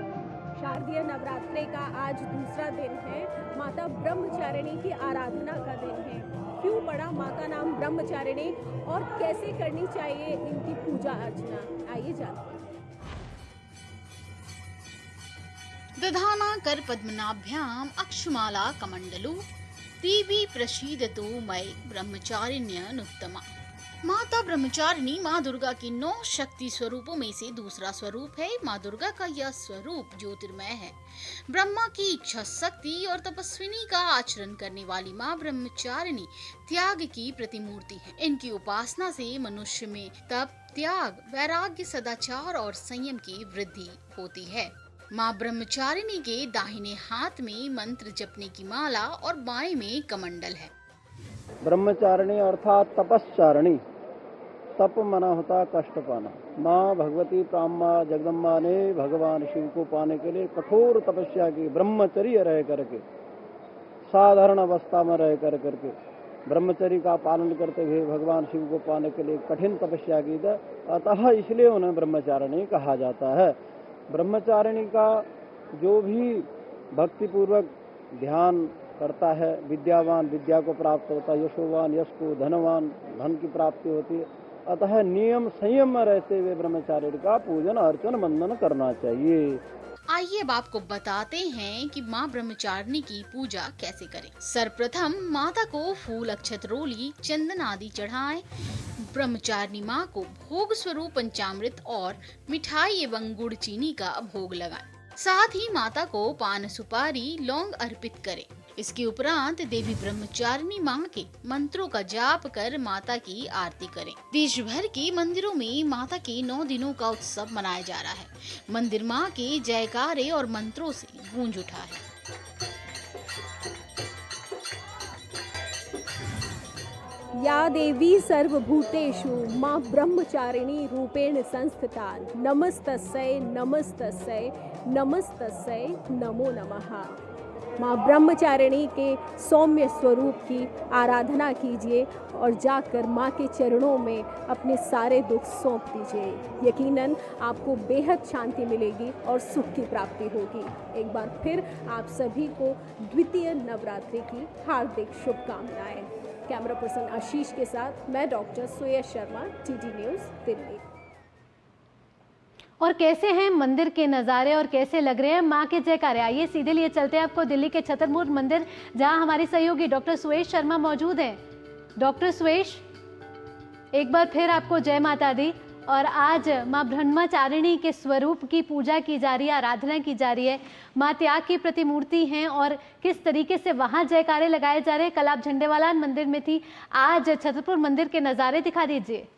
शारदीय नवरात्रे का आज दूसरा दिन है। माता ब्रह्मचारिणी की आराधना का दिन है। क्यों पड़ा माँ का नाम ब्रह्मचारिणी और कैसे करनी चाहिए इनकी पूजा अर्चना, आइए जानते हैं। दधाना कर पद्मनाभ्याम अक्षमाला कमंडलू दीवी प्रसीदतु मयि ब्रह्मचारिण्यनुत्तमा। माता ब्रह्मचारिणी माँ दुर्गा के 9 शक्ति स्वरूपों में से दूसरा स्वरूप है। माँ दुर्गा का यह स्वरूप ज्योतिर्मय है। ब्रह्मा की इच्छा शक्ति और तपस्विनी का आचरण करने वाली माँ ब्रह्मचारिणी त्याग की प्रतिमूर्ति है। इनकी उपासना से मनुष्य में तप, त्याग, वैराग्य, सदाचार और संयम की वृद्धि होती है। माँ ब्रह्मचारिणी के दाहिने हाथ में मंत्र जपने की माला और बाएं में कमंडल है। ब्रह्मचारिणी अर्थात तपस्चारिणी। तप मना होता कष्ट पाना। माँ भगवती ब्रह्मा जगदम्बा ने भगवान शिव को पाने के लिए कठोर तपस्या की, ब्रह्मचर्य रह करके, साधारण अवस्था में रह करके ब्रह्मचर्य का पालन करते हुए भगवान शिव को पाने के लिए कठिन तपस्या की थी। अतः इसलिए उन्हें ब्रह्मचारिणी कहा जाता है। ब्रह्मचारिणी का जो भी भक्तिपूर्वक ध्यान करता है, विद्यावान विद्या को प्राप्त होता है, यशोवान यश को, धनवान धन की प्राप्ति होती है। अतः नियम संयम में रहते हुए ब्रह्मचारिणी का पूजन अर्चन वंदन करना चाहिए। आइए अब आपको बताते हैं कि माँ ब्रह्मचारिणी की पूजा कैसे करें। सर्वप्रथम माता को फूल, अक्षत, रोली, चंदन आदि चढ़ाएं। ब्रह्मचारिणी माँ को भोग स्वरूप पंचामृत और मिठाई एवं गुड़ चीनी का भोग लगाएं। साथ ही माता को पान, सुपारी, लौंग अर्पित करें। इसके उपरांत देवी ब्रह्मचारिणी माँ के मंत्रों का जाप कर माता की आरती करें। देश भर के मंदिरों में माता के 9 दिनों का उत्सव मनाया जा रहा है। मंदिर माँ के जयकारे और मंत्रों से गूंज उठा है। या देवी सर्वभूतेषु माँ ब्रह्मचारिणी रूपेण संस्थिता नमस्तस्यै नमस्तस्यै नमस्तस्यै नमो नमः। माँ ब्रह्मचारिणी के सौम्य स्वरूप की आराधना कीजिए और जाकर माँ के चरणों में अपने सारे दुख सौंप दीजिए। यकीनन आपको बेहद शांति मिलेगी और सुख की प्राप्ति होगी। एक बार फिर आप सभी को द्वितीय नवरात्रि की हार्दिक शुभकामनाएं। कैमरा पर्सन आशीष के साथ मैं डॉक्टर सुयश शर्मा, TT न्यूज़, दिल्ली। और कैसे हैं मंदिर के नज़ारे और कैसे लग रहे हैं माँ के जयकारे, आइए सीधे लिए चलते हैं आपको दिल्ली के छतरपुर मंदिर, जहां हमारी सहयोगी डॉक्टर सुयश शर्मा मौजूद हैं। डॉक्टर सुयश, एक बार फिर आपको जय माता दी। और आज माँ ब्रह्मचारिणी के स्वरूप की पूजा की जा रही है, आराधना की जा रही है। माँ त्याग की प्रतिमूर्ति हैं और किस तरीके से वहाँ जयकारे लगाए जा रहे हैं। कल आप झंडेवालान मंदिर में थी, आज छतरपुर मंदिर के नज़ारे दिखा दीजिए।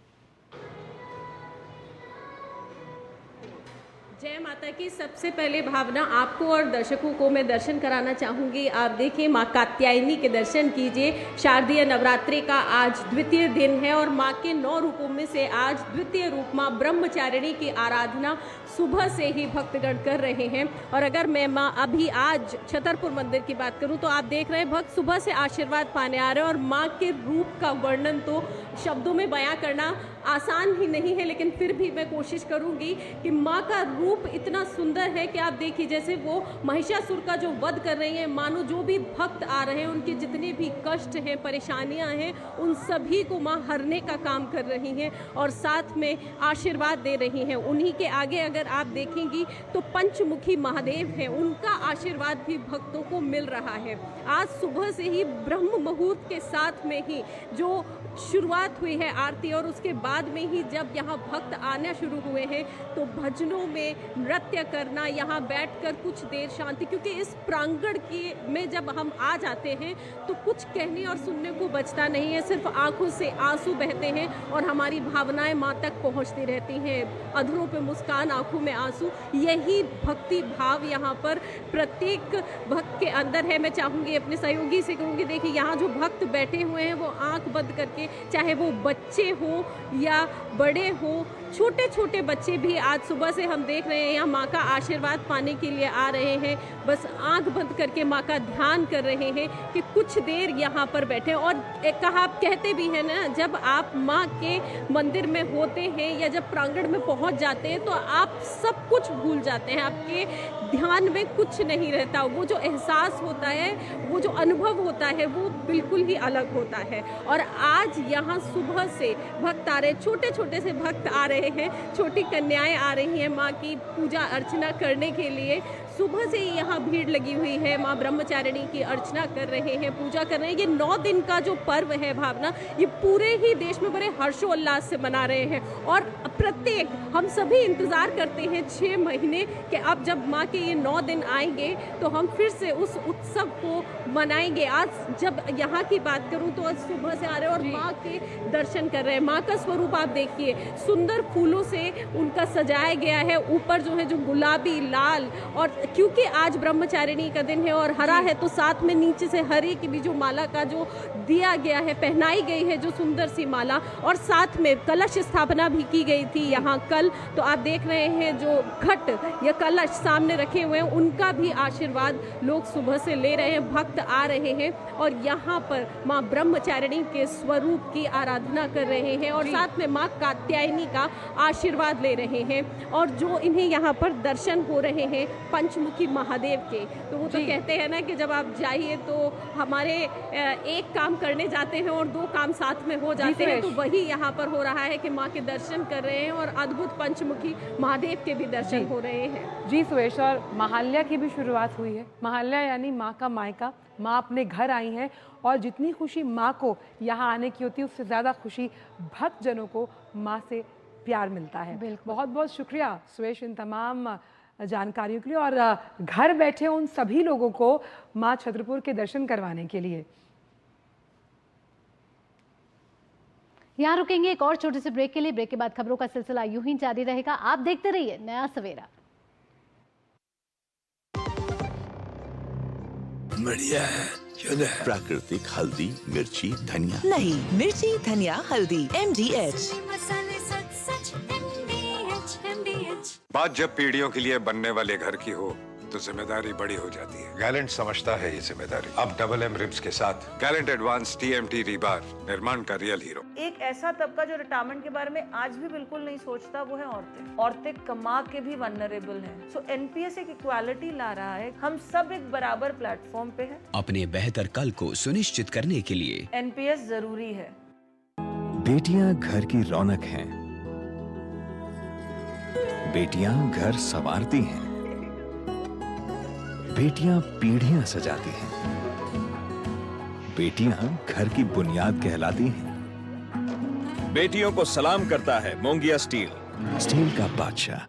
जय माता की। सबसे पहले भावना आपको और दर्शकों को मैं दर्शन कराना चाहूँगी। आप देखिए माँ कात्यायनी के दर्शन कीजिए। शारदीय नवरात्रि का आज द्वितीय दिन है और माँ के 9 रूपों में से आज द्वितीय रूप माँ ब्रह्मचारिणी की आराधना सुबह से ही भक्तगण कर रहे हैं। और अगर मैं माँ अभी आज छतरपुर मंदिर की बात करूँ तो आप देख रहे हैं भक्त सुबह से आशीर्वाद पाने आ रहे हैं और माँ के रूप का वर्णन तो शब्दों में बयां करना आसान ही नहीं है, लेकिन फिर भी मैं कोशिश करूंगी कि माँ का रूप इतना सुंदर है कि आप देखिए जैसे वो महिषासुर का जो वध कर रही हैं, मानो जो भी भक्त आ रहे हैं उनके जितने भी कष्ट हैं, परेशानियां हैं, उन सभी को माँ हरने का काम कर रही हैं और साथ में आशीर्वाद दे रही हैं। उन्हीं के आगे अगर आप देखेंगी तो पंचमुखी महादेव हैं, उनका आशीर्वाद भी भक्तों को मिल रहा है। आज सुबह से ही ब्रह्म मुहूर्त के साथ में ही जो शुरुआत हुई है आरती और उसके बाद में ही जब यहाँ भक्त आना शुरू हुए हैं तो भजनों में नृत्य करना, यहाँ बैठकर कुछ देर शांति, क्योंकि इस प्रांगण की में जब हम आ जाते हैं तो कुछ कहने और सुनने को बचता नहीं है, सिर्फ आंखों से आंसू बहते हैं और हमारी भावनाएं माँ तक पहुँचती रहती हैं। अधरों पे मुस्कान, आंखों में आंसू, यही भक्ति भाव यहाँ पर प्रत्येक भक्त के अंदर है। मैं चाहूँगी अपने सहयोगी से कहूँगी, देखिए यहाँ जो भक्त बैठे हुए हैं वो आंख बंद करके, चाहे वो बच्चे हो या बड़े हो, छोटे छोटे बच्चे भी आज सुबह से हम देख रहे हैं यहाँ माँ का आशीर्वाद पाने के लिए आ रहे हैं। बस आंख बंद करके माँ का ध्यान कर रहे हैं कि कुछ देर यहाँ पर बैठे। और एक कहा कहते भी हैं ना, जब आप माँ के मंदिर में होते हैं या जब प्रांगण में पहुँच जाते हैं तो आप सब कुछ भूल जाते हैं, आपके ध्यान में कुछ नहीं रहता। वो जो एहसास होता है, वो जो अनुभव होता है वो बिल्कुल ही अलग होता है। और आज यहाँ सुबह से भक्त आ रहे, छोटे छोटे से भक्त आ रहे हैं, छोटी कन्याएं आ रही हैं माँ की पूजा अर्चना करने के लिए। सुबह से ही यहाँ भीड़ लगी हुई है, माँ ब्रह्मचारिणी की अर्चना कर रहे हैं, पूजा कर रहे हैं। ये 9 दिन का जो पर्व है भावना, ये पूरे ही देश में बड़े हर्षोल्लास से मना रहे हैं और प्रत्येक हम सभी इंतज़ार करते हैं 6 महीने कि अब जब माँ के ये 9 दिन आएंगे तो हम फिर से उस उत्सव को मनाएंगे। आज जब यहाँ की बात करूँ तो आज सुबह से आ रहे हैं और माँ के दर्शन कर रहे हैं। माँ का स्वरूप आप देखिए, सुंदर फूलों से उनका सजाया गया है, ऊपर जो है जो गुलाबी, लाल, और क्योंकि आज ब्रह्मचारिणी का दिन है और हरा है तो साथ में नीचे से हरे की भी जो माला का जो दिया गया है, पहनाई गई है जो सुंदर सी माला, और साथ में कलश स्थापना भी की गई थी यहाँ कल। तो आप देख रहे हैं जो घट या कलश सामने रखे हुए हैं उनका भी आशीर्वाद लोग सुबह से ले रहे हैं, भक्त आ रहे हैं और यहाँ पर माँ ब्रह्मचारिणी के स्वरूप की आराधना कर रहे हैं और साथ में माँ कात्यायनी का आशीर्वाद ले रहे हैं। और जो इन्हें यहाँ पर दर्शन हो रहे हैं पंचमुखी महादेव के, तो वो तो कहते हैं ना कि जब आप जाइए तो हमारे एक काम करने जाते हैं और 2 काम साथ में हो जाते हैं, तो वही यहाँ पर हो रहा है कि माँ के दर्शन कर रहे हैं और अद्भुत पंचमुखी महादेव के भी दर्शन हो रहे हैं। जी सुरेश, और महाल्या की भी शुरुआत हुई है। महाल्या यानी माँ का मायका, माँ अपने घर आई हैं और जितनी खुशी माँ को यहाँ आने की होती है उससे ज़्यादा खुशी भक्तजनों को माँ से प्यार मिलता है। बहुत बहुत शुक्रिया सुरेश इन तमाम जानकारियों के लिए और घर बैठे उन सभी लोगों को माँ छतरपुर के दर्शन करवाने के लिए। यहाँ रुकेंगे एक और छोटे से ब्रेक के लिए। ब्रेक के बाद खबरों का सिलसिला यूं ही जारी रहेगा। आप देखते रहिए नया सवेरा। बढ़िया है, प्राकृतिक हल्दी, मिर्ची, धनिया। नहीं, मिर्ची, धनिया, हल्दी, MDH। बात जब पीढ़ियों के लिए बनने वाले घर की हो तो जिम्मेदारी बड़ी हो जाती है। गैलेंट समझता है ये जिम्मेदारी। अब MM रिब्स के साथ गैलेंट एडवांस TMT रीबार, निर्माण का रियल हीरो। एक ऐसा तबका जो रिटायरमेंट के बारे में आज भी बिल्कुल नहीं सोचता, वो है औरतें। औरतें कमा के भी वल्नरेबल हैं। सो NPS एक इक्वालिटी ला रहा है, हम सब एक बराबर प्लेटफॉर्म पे हैं। अपने बेहतर कल को सुनिश्चित करने के लिए NPS जरूरी है। बेटियां घर की रौनक हैं। बेटियां घर संवारती हैं। बेटियां पीढ़ियां सजाती हैं। बेटियां घर की बुनियाद कहलाती हैं। बेटियों को सलाम करता है मोंगिया स्टील, स्टील का बादशाह।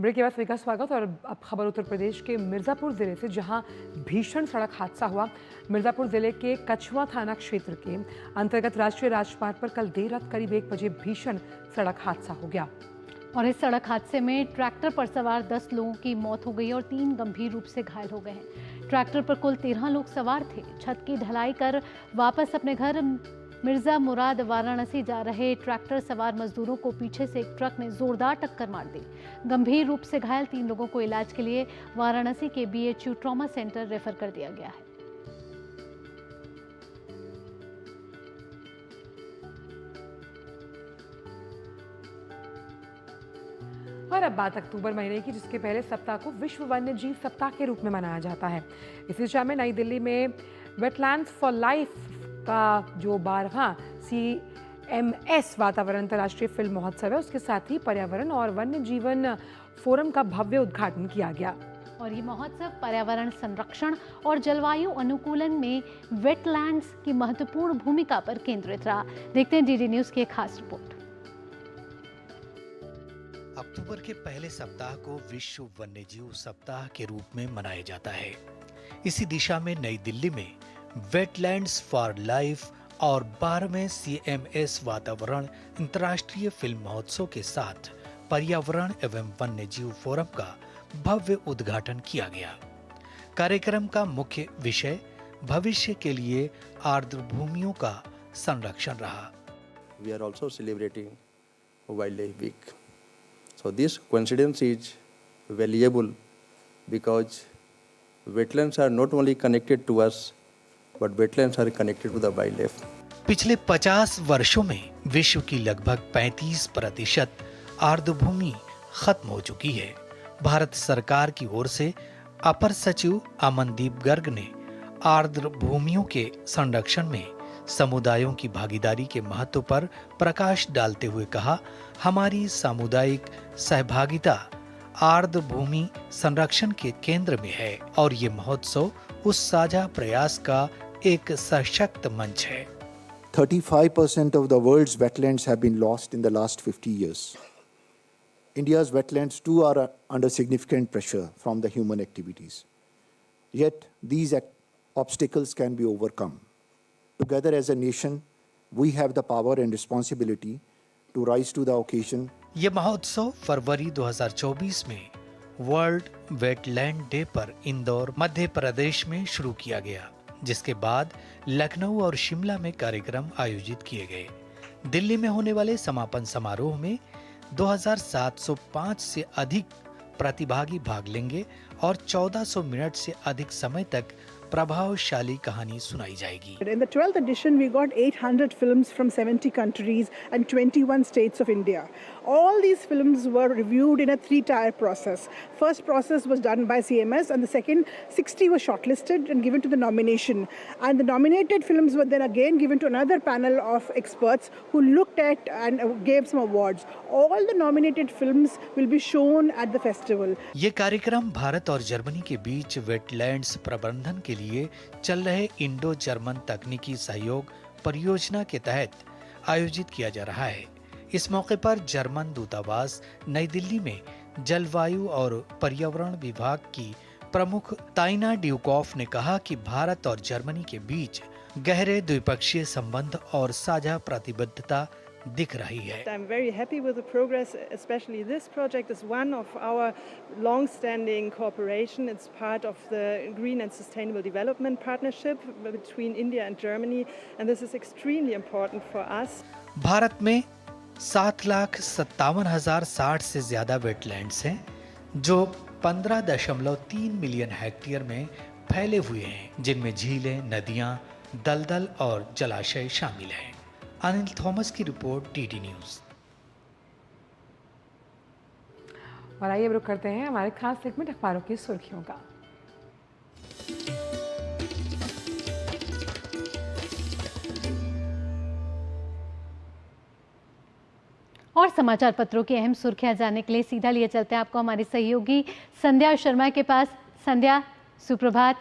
ब्रेक के बाद सभी का स्वागत। और अब खबर उत्तर प्रदेश के मिर्ज़ापुर ज़िले से, जहां भीषण सड़क हादसा हुआ। मिर्ज़ापुर ज़िले के कछुआ थाना क्षेत्र के अंतर्गत राष्ट्रीय राजमार्ग पर कल देर रात करीब 1 बजे भीषण सड़क हादसा हो गया। और इस सड़क हादसे में ट्रैक्टर पर सवार 10 लोगों की मौत हो गई और 3 गंभीर रूप से घायल हो गए हैं। ट्रैक्टर पर कुल 13 लोग सवार थे। छत की ढलाई कर वापस अपने घर मिर्जा मुराद वाराणसी जा रहे ट्रैक्टर सवार मजदूरों को पीछे से एक ट्रक ने जोरदार टक्कर मार दी। गंभीर रूप से घायल 3 लोगों को इलाज के लिए वाराणसी के BHU ट्रॉमा सेंटर रेफर कर दिया गया है। और अब बात अक्टूबर महीने की, जिसके पहले सप्ताह को विश्व वन्य जीव सप्ताह के रूप में मनाया जाता है। इस दिशा में नई दिल्ली में वेटलैंड्स फॉर लाइफ का जो 12वां CMS वातावरण अंतर्राष्ट्रीय फिल्म महोत्सव है, उसके साथ ही पर्यावरण और वन्य जीवन फोरम का भव्य उद्घाटन किया गया। और ये महोत्सव पर्यावरण संरक्षण और जलवायु अनुकूलन में वेटलैंड्स की महत्वपूर्ण भूमिका पर केंद्रित रहा। देखते हैं DD न्यूज की एक खास रिपोर्ट। अक्टूबर के पहले सप्ताह को विश्व वन्यजीव सप्ताह के रूप में मनाया जाता है। इसी दिशा में नई दिल्ली में वेटलैंड्स फॉर लाइफ और 12वें CMS वातावरण अंतर्राष्ट्रीय फिल्म महोत्सव के साथ पर्यावरण एवं वन्यजीव फोरम का भव्य उद्घाटन किया गया। कार्यक्रम का मुख्य विषय भविष्य के लिए आर्द्र भूमियों का संरक्षण रहा। We are also celebrating Wildlife Week. So this coincidence is valuable because wetlands are not only connected to us, but wetlands are connected to the wildlife. पिछले 50 वर्षों में विश्व की लगभग 35% आर्द्र भूमि खत्म हो चुकी है। भारत सरकार की ओर से अपर सचिव अमनदीप गर्ग ने आर्द्र भूमियों के संरक्षण में समुदायों की भागीदारी के महत्व पर प्रकाश डालते हुए कहा, हमारी सामुदायिक सहभागिता आर्द्र भूमि संरक्षण के केंद्र में है और ये महोत्सव उस साझा प्रयास का एक सशक्त मंच है। 35% of the world's wetlands have been lost in the last 50 years. India's wetlands too are under significant pressure from the human activities. Yet these obstacles can be overcome. Together as a nation, we have the power and responsibility to rise to the occasion. ये महोत्सव फरवरी 2024 में world wetland day पर इंदौर, मध्य प्रदेश में शुरू किया गया, जिसके बाद लखनऊ और शिमला में कार्यक्रम आयोजित किए गए। दिल्ली में होने वाले समापन समारोह में 2705 से अधिक प्रतिभागी भाग लेंगे और 1400 मिनट से अधिक समय तक प्रभावशाली कहानी सुनाई जाएगी। In the 12th edition, we got 800 films from 70 countries and 21 states of India. All these films were reviewed in a 3-tier process. First process was done by CMS, and the second 60 were shortlisted and given to the nomination. And the nominated films were then again given to another panel of experts who looked at and gave some awards. All the nominated films will be shown at the festival. ये कार्यक्रम भारत और Germany के बीच wetlands प्रबंधन के लिए चल रहे Indo German तकनीकी सहयोग परियोजना के तहत आयोजित किया जा रहा है। इस मौके पर जर्मन दूतावास नई दिल्ली में जलवायु और पर्यावरण विभाग की प्रमुख ताइना ड्यूकॉफ ने कहा कि भारत और जर्मनी के बीच गहरे द्विपक्षीय संबंध और साझा प्रतिबद्धता दिख रही है। I'm very happy with the progress, especially this project is one of our long-standing cooperation. It's part of the Green and Sustainable Development Partnership between India and Germany, and this is extremely important for us. Bharat में 7,57,060 से ज्यादा wetlands हैं, जो 15.3 million hectare में फैले हुए हैं, जिनमें झीलें, नदियां, दलदल और जलाशय शामिल हैं। अनिल थॉमस की रिपोर्ट, DD न्यूज। और आइए रुक करते हैं हमारे खास सेगमेंट अखबारों की सुर्खियों का। और समाचार पत्रों की अहम सुर्खियां जानने के लिए सीधा लिए चलते हैं आपको हमारी सहयोगी संध्या शर्मा के पास। संध्या, सुप्रभात।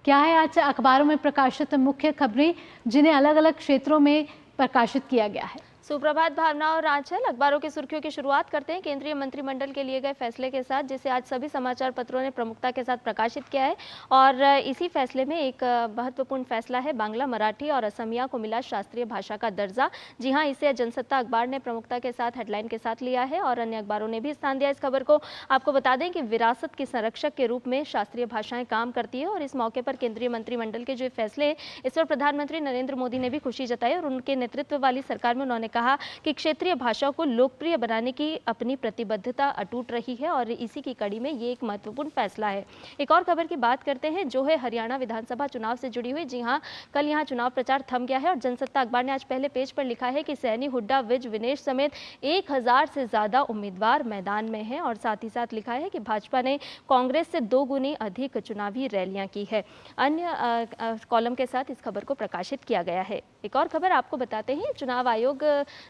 क्या है आज अखबारों में प्रकाशित मुख्य खबरें जिन्हें अलग अलग क्षेत्रों में प्रकाशित किया गया है? सुप्रभात भावना और आंचल। अखबारों की सुर्खियों की शुरुआत करते हैं केंद्रीय मंत्रिमंडल के लिए गए फैसले के साथ, जिसे आज सभी समाचार पत्रों ने प्रमुखता के साथ प्रकाशित किया है। और इसी फैसले में एक महत्वपूर्ण फैसला है, बांग्ला, मराठी और असमिया को मिला शास्त्रीय भाषा का दर्जा। जी हां, इसे जनसत्ता अखबार ने प्रमुखता के साथ हेडलाइन के साथ लिया है और अन्य अखबारों ने भी स्थान दिया इस खबर को। आपको बता दें कि विरासत की संरक्षक के रूप में शास्त्रीय भाषाएं काम करती है और इस मौके पर केंद्रीय मंत्रिमंडल के जो फैसले हैं, इस पर प्रधानमंत्री नरेंद्र मोदी ने भी खुशी जताई और उनके नेतृत्व वाली सरकार में उन्होंने कहा कि क्षेत्रीय भाषाओं को लोकप्रिय बनाने की अपनी प्रतिबद्धता अटूट रही है और इसी की कड़ी में ये एक महत्वपूर्ण फैसला है। एक और खबर की बात करते हैं जो है हरियाणा विधानसभा चुनाव से जुड़ी हुई। जी हां, कल यहां चुनाव प्रचार थम गया है और जनसत्ता अखबार ने आज पहले पेज पर लिखा है कि सैनी, हुड्डा, विज, विनेश समेत 1000 से ज्यादा उम्मीदवार मैदान में हैं और साथ ही साथ लिखा है कि भाजपा ने कांग्रेस से 2 गुनी अधिक चुनावी रैलियां की है। अन्य कॉलम के साथ इस खबर को प्रकाशित किया गया है। एक और खबर आपको बताते हैं, चुनाव आयोग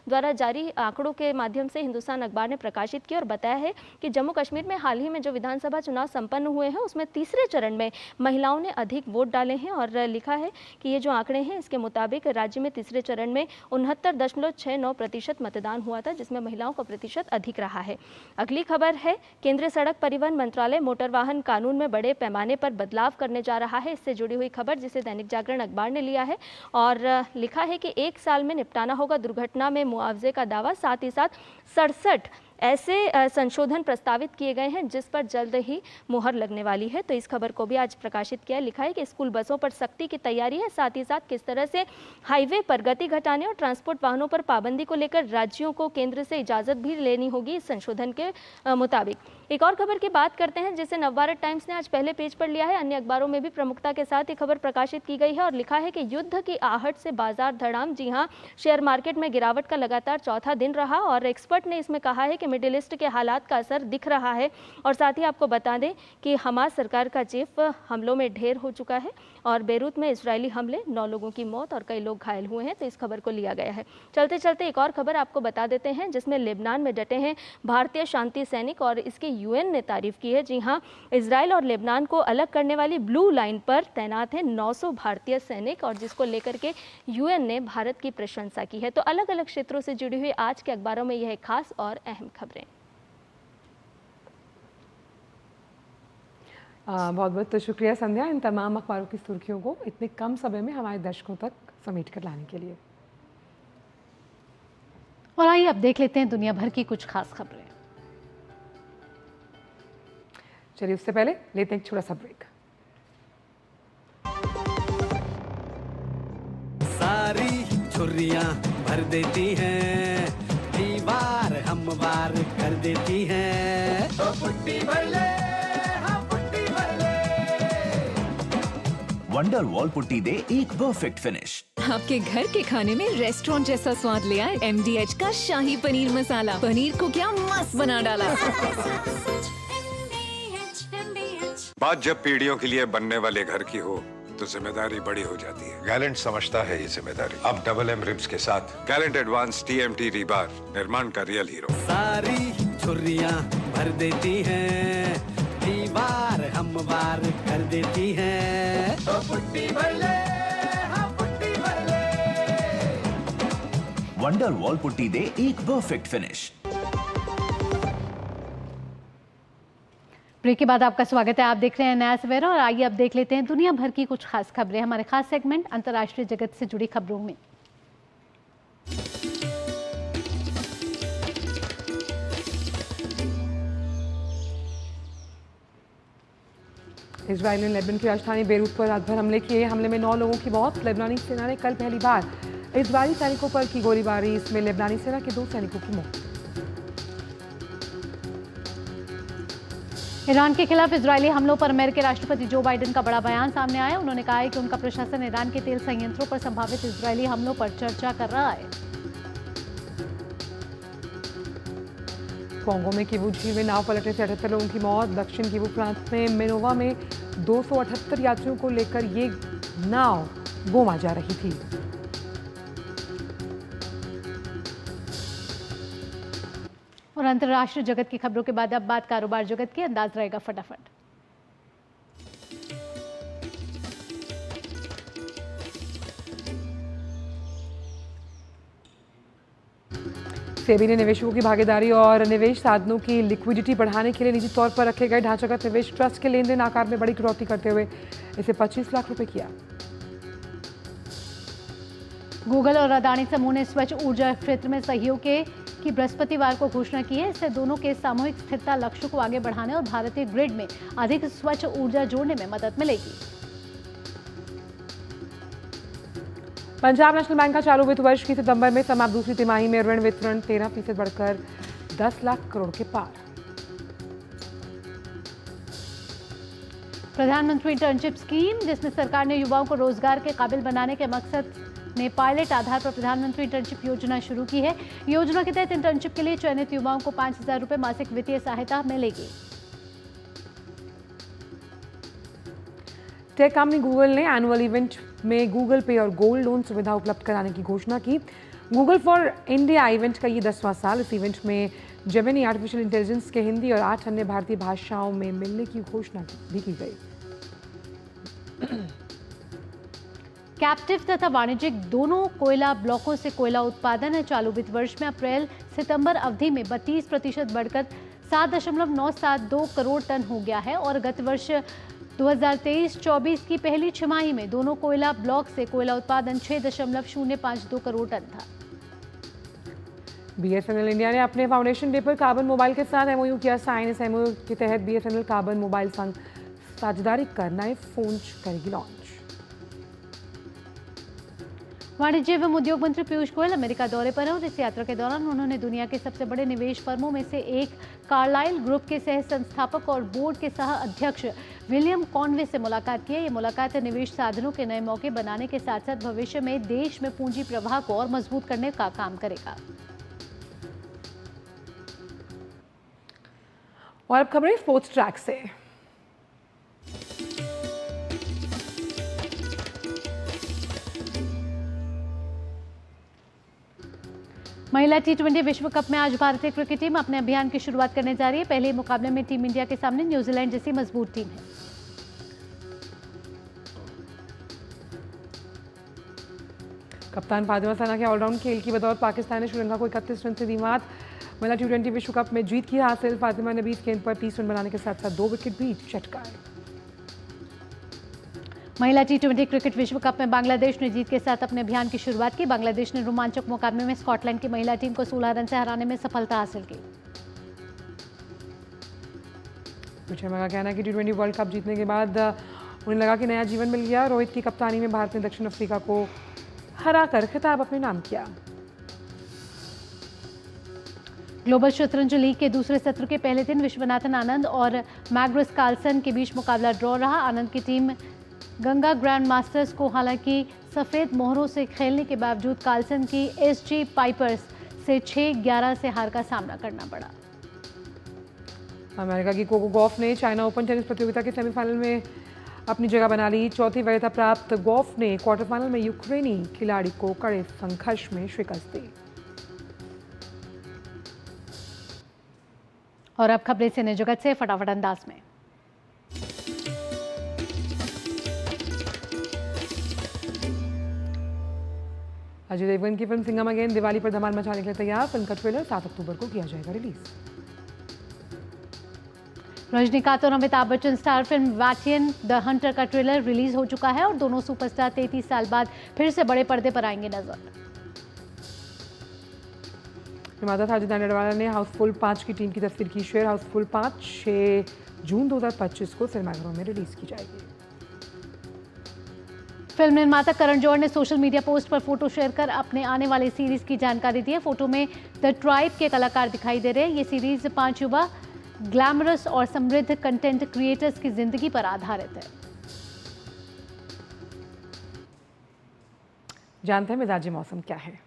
द्वारा जारी आंकड़ों के माध्यम से हिंदुस्तान अखबार ने प्रकाशित किया और बताया है कि जम्मू कश्मीर में हाल ही में जो विधानसभा चुनाव संपन्न हुए हैं उसमें तीसरे चरण में महिलाओं ने अधिक वोट डाले हैं और लिखा है कि ये जो आंकड़े हैं इसके मुताबिक राज्य में तीसरे चरण में 69.69% मतदान हुआ था, जिसमें महिलाओं का प्रतिशत अधिक रहा है। अगली खबर है, केंद्रीय सड़क परिवहन मंत्रालय मोटर वाहन कानून में बड़े पैमाने पर बदलाव करने जा रहा है। इससे जुड़ी हुई खबर जिसे दैनिक जागरण अखबार ने लिया है और लिखा है कि 1 साल में निपटाना होगा दुर्घटना में मुआवजे का दावा। साथ ही साथ 67 ऐसे संशोधन प्रस्तावित किए गए हैं जिस पर जल्द ही मुहर लगने वाली है। तो इस खबर को भी आज प्रकाशित किया है। लिखा है कि स्कूल बसों पर सख्ती की तैयारी है, साथ ही साथ किस तरह से हाईवे पर गति घटाने और ट्रांसपोर्ट वाहनों पर पाबंदी को लेकर राज्यों को केंद्र से इजाजत भी लेनी होगी इस संशोधन के मुताबिक। एक और खबर की बात करते हैं जिसे नवभारत टाइम्स ने आज पहले पेज पर लिया है। अन्य अखबारों में भी प्रमुखता के साथ ये खबर प्रकाशित की गई है और लिखा है कि युद्ध की आहट से बाजार धड़ाम। जी हां, शेयर मार्केट में गिरावट का लगातार चौथा दिन रहा और एक्सपर्ट ने इसमें कहा है कि मिडिल ईस्ट के हालात का असर दिख रहा है। और साथ ही आपको बता दें कि हमास सरकार का चीफ हमलों में ढेर हो चुका है और बेरूत में इजरायली हमले, 9 लोगों की मौत और कई लोग घायल हुए हैं। तो इस खबर को लिया गया है। चलते चलते एक और खबर आपको बता देते हैं जिसमें लेबनान में डटे हैं भारतीय शांति सैनिक और इसकी यूएन ने तारीफ की है। जी हां, इजराइल और लेबनान को अलग करने वाली ब्लू लाइन पर तैनात हैं 900 भारतीय सैनिक और जिसको लेकर के यूएन ने भारत की प्रशंसा की है। तो अलग अलग क्षेत्रों से जुड़ी हुई आज के अखबारों में यह खास और अहम खबरें। बहुत बहुत शुक्रिया संध्या, इन तमाम अखबारों की सुर्खियों को इतने कम समय में हमारे दर्शकों तक समेट कर लाने के लिए। और आइए अब देख लेते हैं दुनिया भर की कुछ खास खबरें। चलिए उससे पहले लेते हैं एक छोटा सा ब्रेक। सारी छुर्रियां भर देती हैं, दीवार हमवार कर देती हैं। तो पुट्टी भर ले, हाँ पुट्टी भर ले। वंडर वॉल पुट्टी दे एक परफेक्ट फिनिश। आपके घर के खाने में रेस्टोरेंट जैसा स्वाद ले आए MDH का शाही पनीर मसाला। पनीर को क्या मस्त बना डाला। बात जब पीढ़ियों के लिए बनने वाले घर की हो तो जिम्मेदारी बड़ी हो जाती है। गैलेंट समझता है ये जिम्मेदारी। अब MM रिब्स के साथ गैलेंट एडवांस TMT रीबार निर्माण का रियल हीरो। सारी छुर्रियां भर देती हैं, दीवार हमवार कर देती हैं। तो पुट्टी भर ले, हाँ पुट्टी भर ले। वंडर वॉल पुट्टी दे एक परफेक्ट फिनिश। ब्रेक के बाद आपका स्वागत है। आप देख रहे हैं नया सवेरा और आइए अब देख लेते हैं दुनिया भर की कुछ खास खबरें। हमारे खास सेगमेंट अंतर्राष्ट्रीय जगत से जुड़ी खबरों में। इजरायल ने लेबनान की राजधानी बेरूत पर रात भर हमले किए। हमले में 9 लोगों की मौत। लेबनानी सेना ने कल पहली बार इजरायली सैनिकों पर की गोलीबारी। इसमें लेबनानी सेना के 2 सैनिकों की मौत। ईरान के खिलाफ इजरायली हमलों पर अमेरिकी राष्ट्रपति जो बाइडेन का बड़ा बयान सामने आया। उन्होंने कहा है कि उनका प्रशासन ईरान के तेल संयंत्रों पर संभावित इजरायली हमलों पर चर्चा कर रहा है। कोंगो में किवू झील में नाव पलटने से 78 लोगों की मौत। दक्षिण किवू प्रांत में मिनोवा में 278 यात्रियों को लेकर ये नाव गोवा जा रही थी। और अंतर्राष्ट्रीय जगत की खबरों के बाद अब बात कारोबार जगत की। अंदाज रहेगा फटाफट। सेबी ने निवेशकों की भागीदारी और निवेश साधनों की लिक्विडिटी बढ़ाने के लिए निजी तौर पर रखे गए ढांचागत निवेश ट्रस्ट के लेन देन आकार में बड़ी कटौती करते हुए इसे 25 लाख रुपए किया। गूगल और अदानी समूह ने स्वच्छ ऊर्जा क्षेत्र में सहयोग की बृहस्पतिवार को घोषणा की है। इससे दोनों के सामूहिक स्थिरता लक्ष्य को आगे बढ़ाने और भारतीय ग्रिड में अधिक स्वच्छ ऊर्जा जोड़ने में मदद मिलेगी। पंजाब नेशनल बैंक का चालू वित्त वर्ष की सितंबर में समाप्त दूसरी तिमाही में ऋण वितरण 13% बढ़कर 10 लाख करोड़ के पार। प्रधानमंत्री इंटर्नशिप स्कीम, जिसमें सरकार ने युवाओं को रोजगार के काबिल बनाने के मकसद में पायलट आधार पर प्रधानमंत्री इंटर्नशिप योजना शुरू की है। योजना के तहत इंटर्नशिप के लिए चयनित युवाओं को 5,000 रुपए मासिक वित्तीय सहायता मिलेगी। टेक कंपनी गूगल ने एनुअल इवेंट में गूगल पे और गोल्ड लोन सुविधा उपलब्ध कराने की घोषणा की। गूगल फॉर इंडिया इवेंट का ये 10वां साल। इस इवेंट में जेमिनी आर्टिफिशियल इंटेलिजेंस के हिंदी और 8 अन्य भारतीय भाषाओं में मिलने की घोषणा भी की गई। कैप्टिव तथा वाणिज्यिक दोनों कोयला ब्लॉकों से कोयला उत्पादन चालू वित्त वर्ष में अप्रैल सितंबर अवधि में 32% बढ़कर 7.972 करोड़ टन हो गया है और गत वर्ष 2023-24 की पहली छमाही में दोनों कोयला ब्लॉक से कोयला उत्पादन 6.052 करोड़ टन था। BSNL इंडिया ने अपने फाउंडेशन डे पर कार्बन मोबाइल के साथ MOU किया साइन। इस MOU के तहत BSNL कार्बन मोबाइल संग साझेदारी कर नए फोन करेगी लॉन्च। वाणिज्य एवं उद्योग मंत्री पीयूष गोयल अमेरिका दौरे पर हैं और इस यात्रा के दौरान उन्होंने दुनिया के सबसे बड़े निवेश फर्मों में से एक कार्लाइल ग्रुप के सह संस्थापक और बोर्ड के सह अध्यक्ष विलियम कॉनवे से मुलाकात की है। ये मुलाकात निवेश साधनों के नए मौके बनाने के साथ साथ भविष्य में देश में पूंजी प्रवाह को और मजबूत करने का काम करेगा। और अब खबरें स्पोर्ट्स ट्रैक से। महिला T20 विश्व कप में आज भारतीय क्रिकेट टीम अपने अभियान की शुरुआत करने जा रही है। पहले मुकाबले में टीम इंडिया के सामने न्यूजीलैंड जैसी मजबूत टीम है। कप्तान फातिमा सना के ऑलराउंड खेल की बदौलत पाकिस्तान ने श्रीलंका को 31 रन से दी मात। महिला T20 विश्व कप में जीत की हासिल। फातिमा ने 20 गेंद पर 30 रन बनाने के साथ साथ 2 विकेट भी चटकाए। महिला T20 क्रिकेट विश्व कप में बांग्लादेश ने जीत के साथ अपने अभियान की शुरुआत की। बांग्लादेश ने रोमांचक मुकाबले में स्कॉटलैंड की महिला टीम को 16 रन से हराने में सफलता हासिल की। रोहित शर्मा का कहना है कि T20 वर्ल्ड कप जीतने के बाद उन्हें लगा कि नया जीवन मिल गया। रोहित की कप्तानी में भारत ने दक्षिण अफ्रीका को हराकर खिताब अपने नाम किया। ग्लोबल शतरंज लीग के दूसरे सत्र के पहले दिन विश्वनाथन आनंद और मैग्नस कार्लसन के बीच मुकाबला ड्रॉ रहा। आनंद की टीम गंगा ग्रैंड मास्टर्स को हालांकि सफेद मोहरों से खेलने के बावजूद कार्लसन की SG पाइपर्स से 6-11 से हार का सामना करना पड़ा। अमेरिका की कोको गॉफ ने चाइना ओपन टेनिस प्रतियोगिता के सेमीफाइनल में अपनी जगह बना ली। चौथी वरीयता प्राप्त गॉफ ने क्वार्टर फाइनल में यूक्रेनी खिलाड़ी को कड़े संघर्ष में शिकस्त दी। और अब खबरें सिने जगत से फटाफट अंदाज में। अजय देवगन की फिल्म सिंघम अगेन दिवाली पर धमाल मचाने के लिए तैयार। फिल्म का ट्रेलर 7 अक्टूबर को किया जाएगा रिलीज। रजनीकांत और Amitabh Bachchan star film Vettaiyan the hunter का ट्रेलर रिलीज हो चुका है और दोनों सुपरस्टार 33 साल बाद फिर से बड़े पर्दे पर आएंगे नजर। निर्माता साजिद नडियाडवाला ने हाउसफुल 5 की टीम की तस्वीर की शेयर। हाउसफुल 5 6 जून 2025 को सिनेमाघरों में रिलीज की जाएगी। फिल्म निर्माता करण जौहर ने सोशल मीडिया पोस्ट पर फोटो शेयर कर अपने आने वाली सीरीज की जानकारी दी है। फोटो में द ट्राइब के कलाकार दिखाई दे रहे हैं। ये सीरीज 5 युवा ग्लैमरस और समृद्ध कंटेंट क्रिएटर्स की जिंदगी पर आधारित है। जानते हैं मिजाजी मौसम क्या है।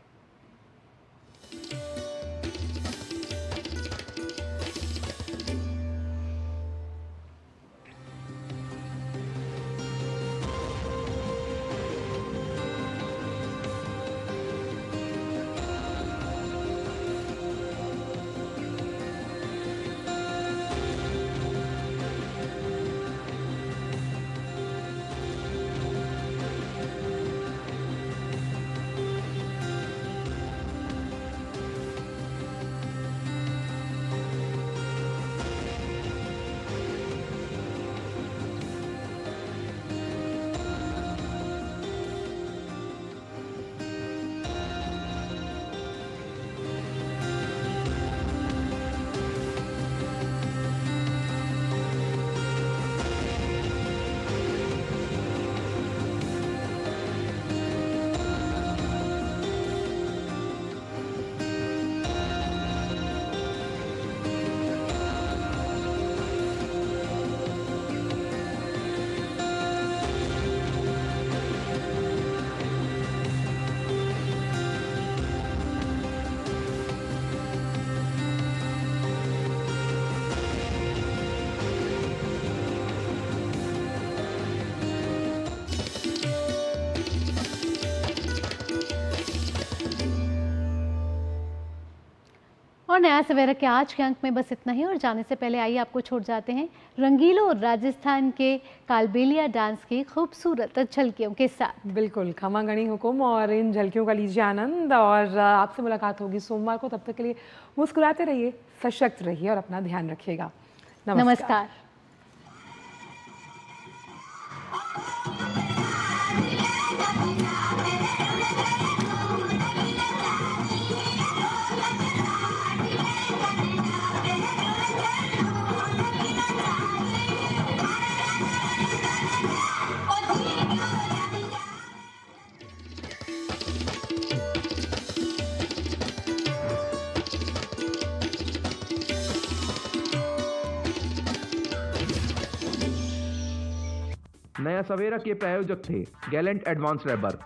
और नया सवेरा के आज के अंक में बस इतना ही, और जाने से पहले आइए आपको छोड़ जाते हैं रंगीलो राजस्थान के कालबेलिया डांस की खूबसूरत झलकियों के साथ। बिल्कुल, खमा गणी हुकुम, और इन झलकियों का लीजिए आनंद। और आपसे मुलाकात होगी सोमवार को, तब तक के लिए मुस्कुराते रहिए, सशक्त रहिए और अपना ध्यान रखिएगा। नमस्कार। नया सवेरा के प्रायोजक थे गैलेंट एडवांस रबर,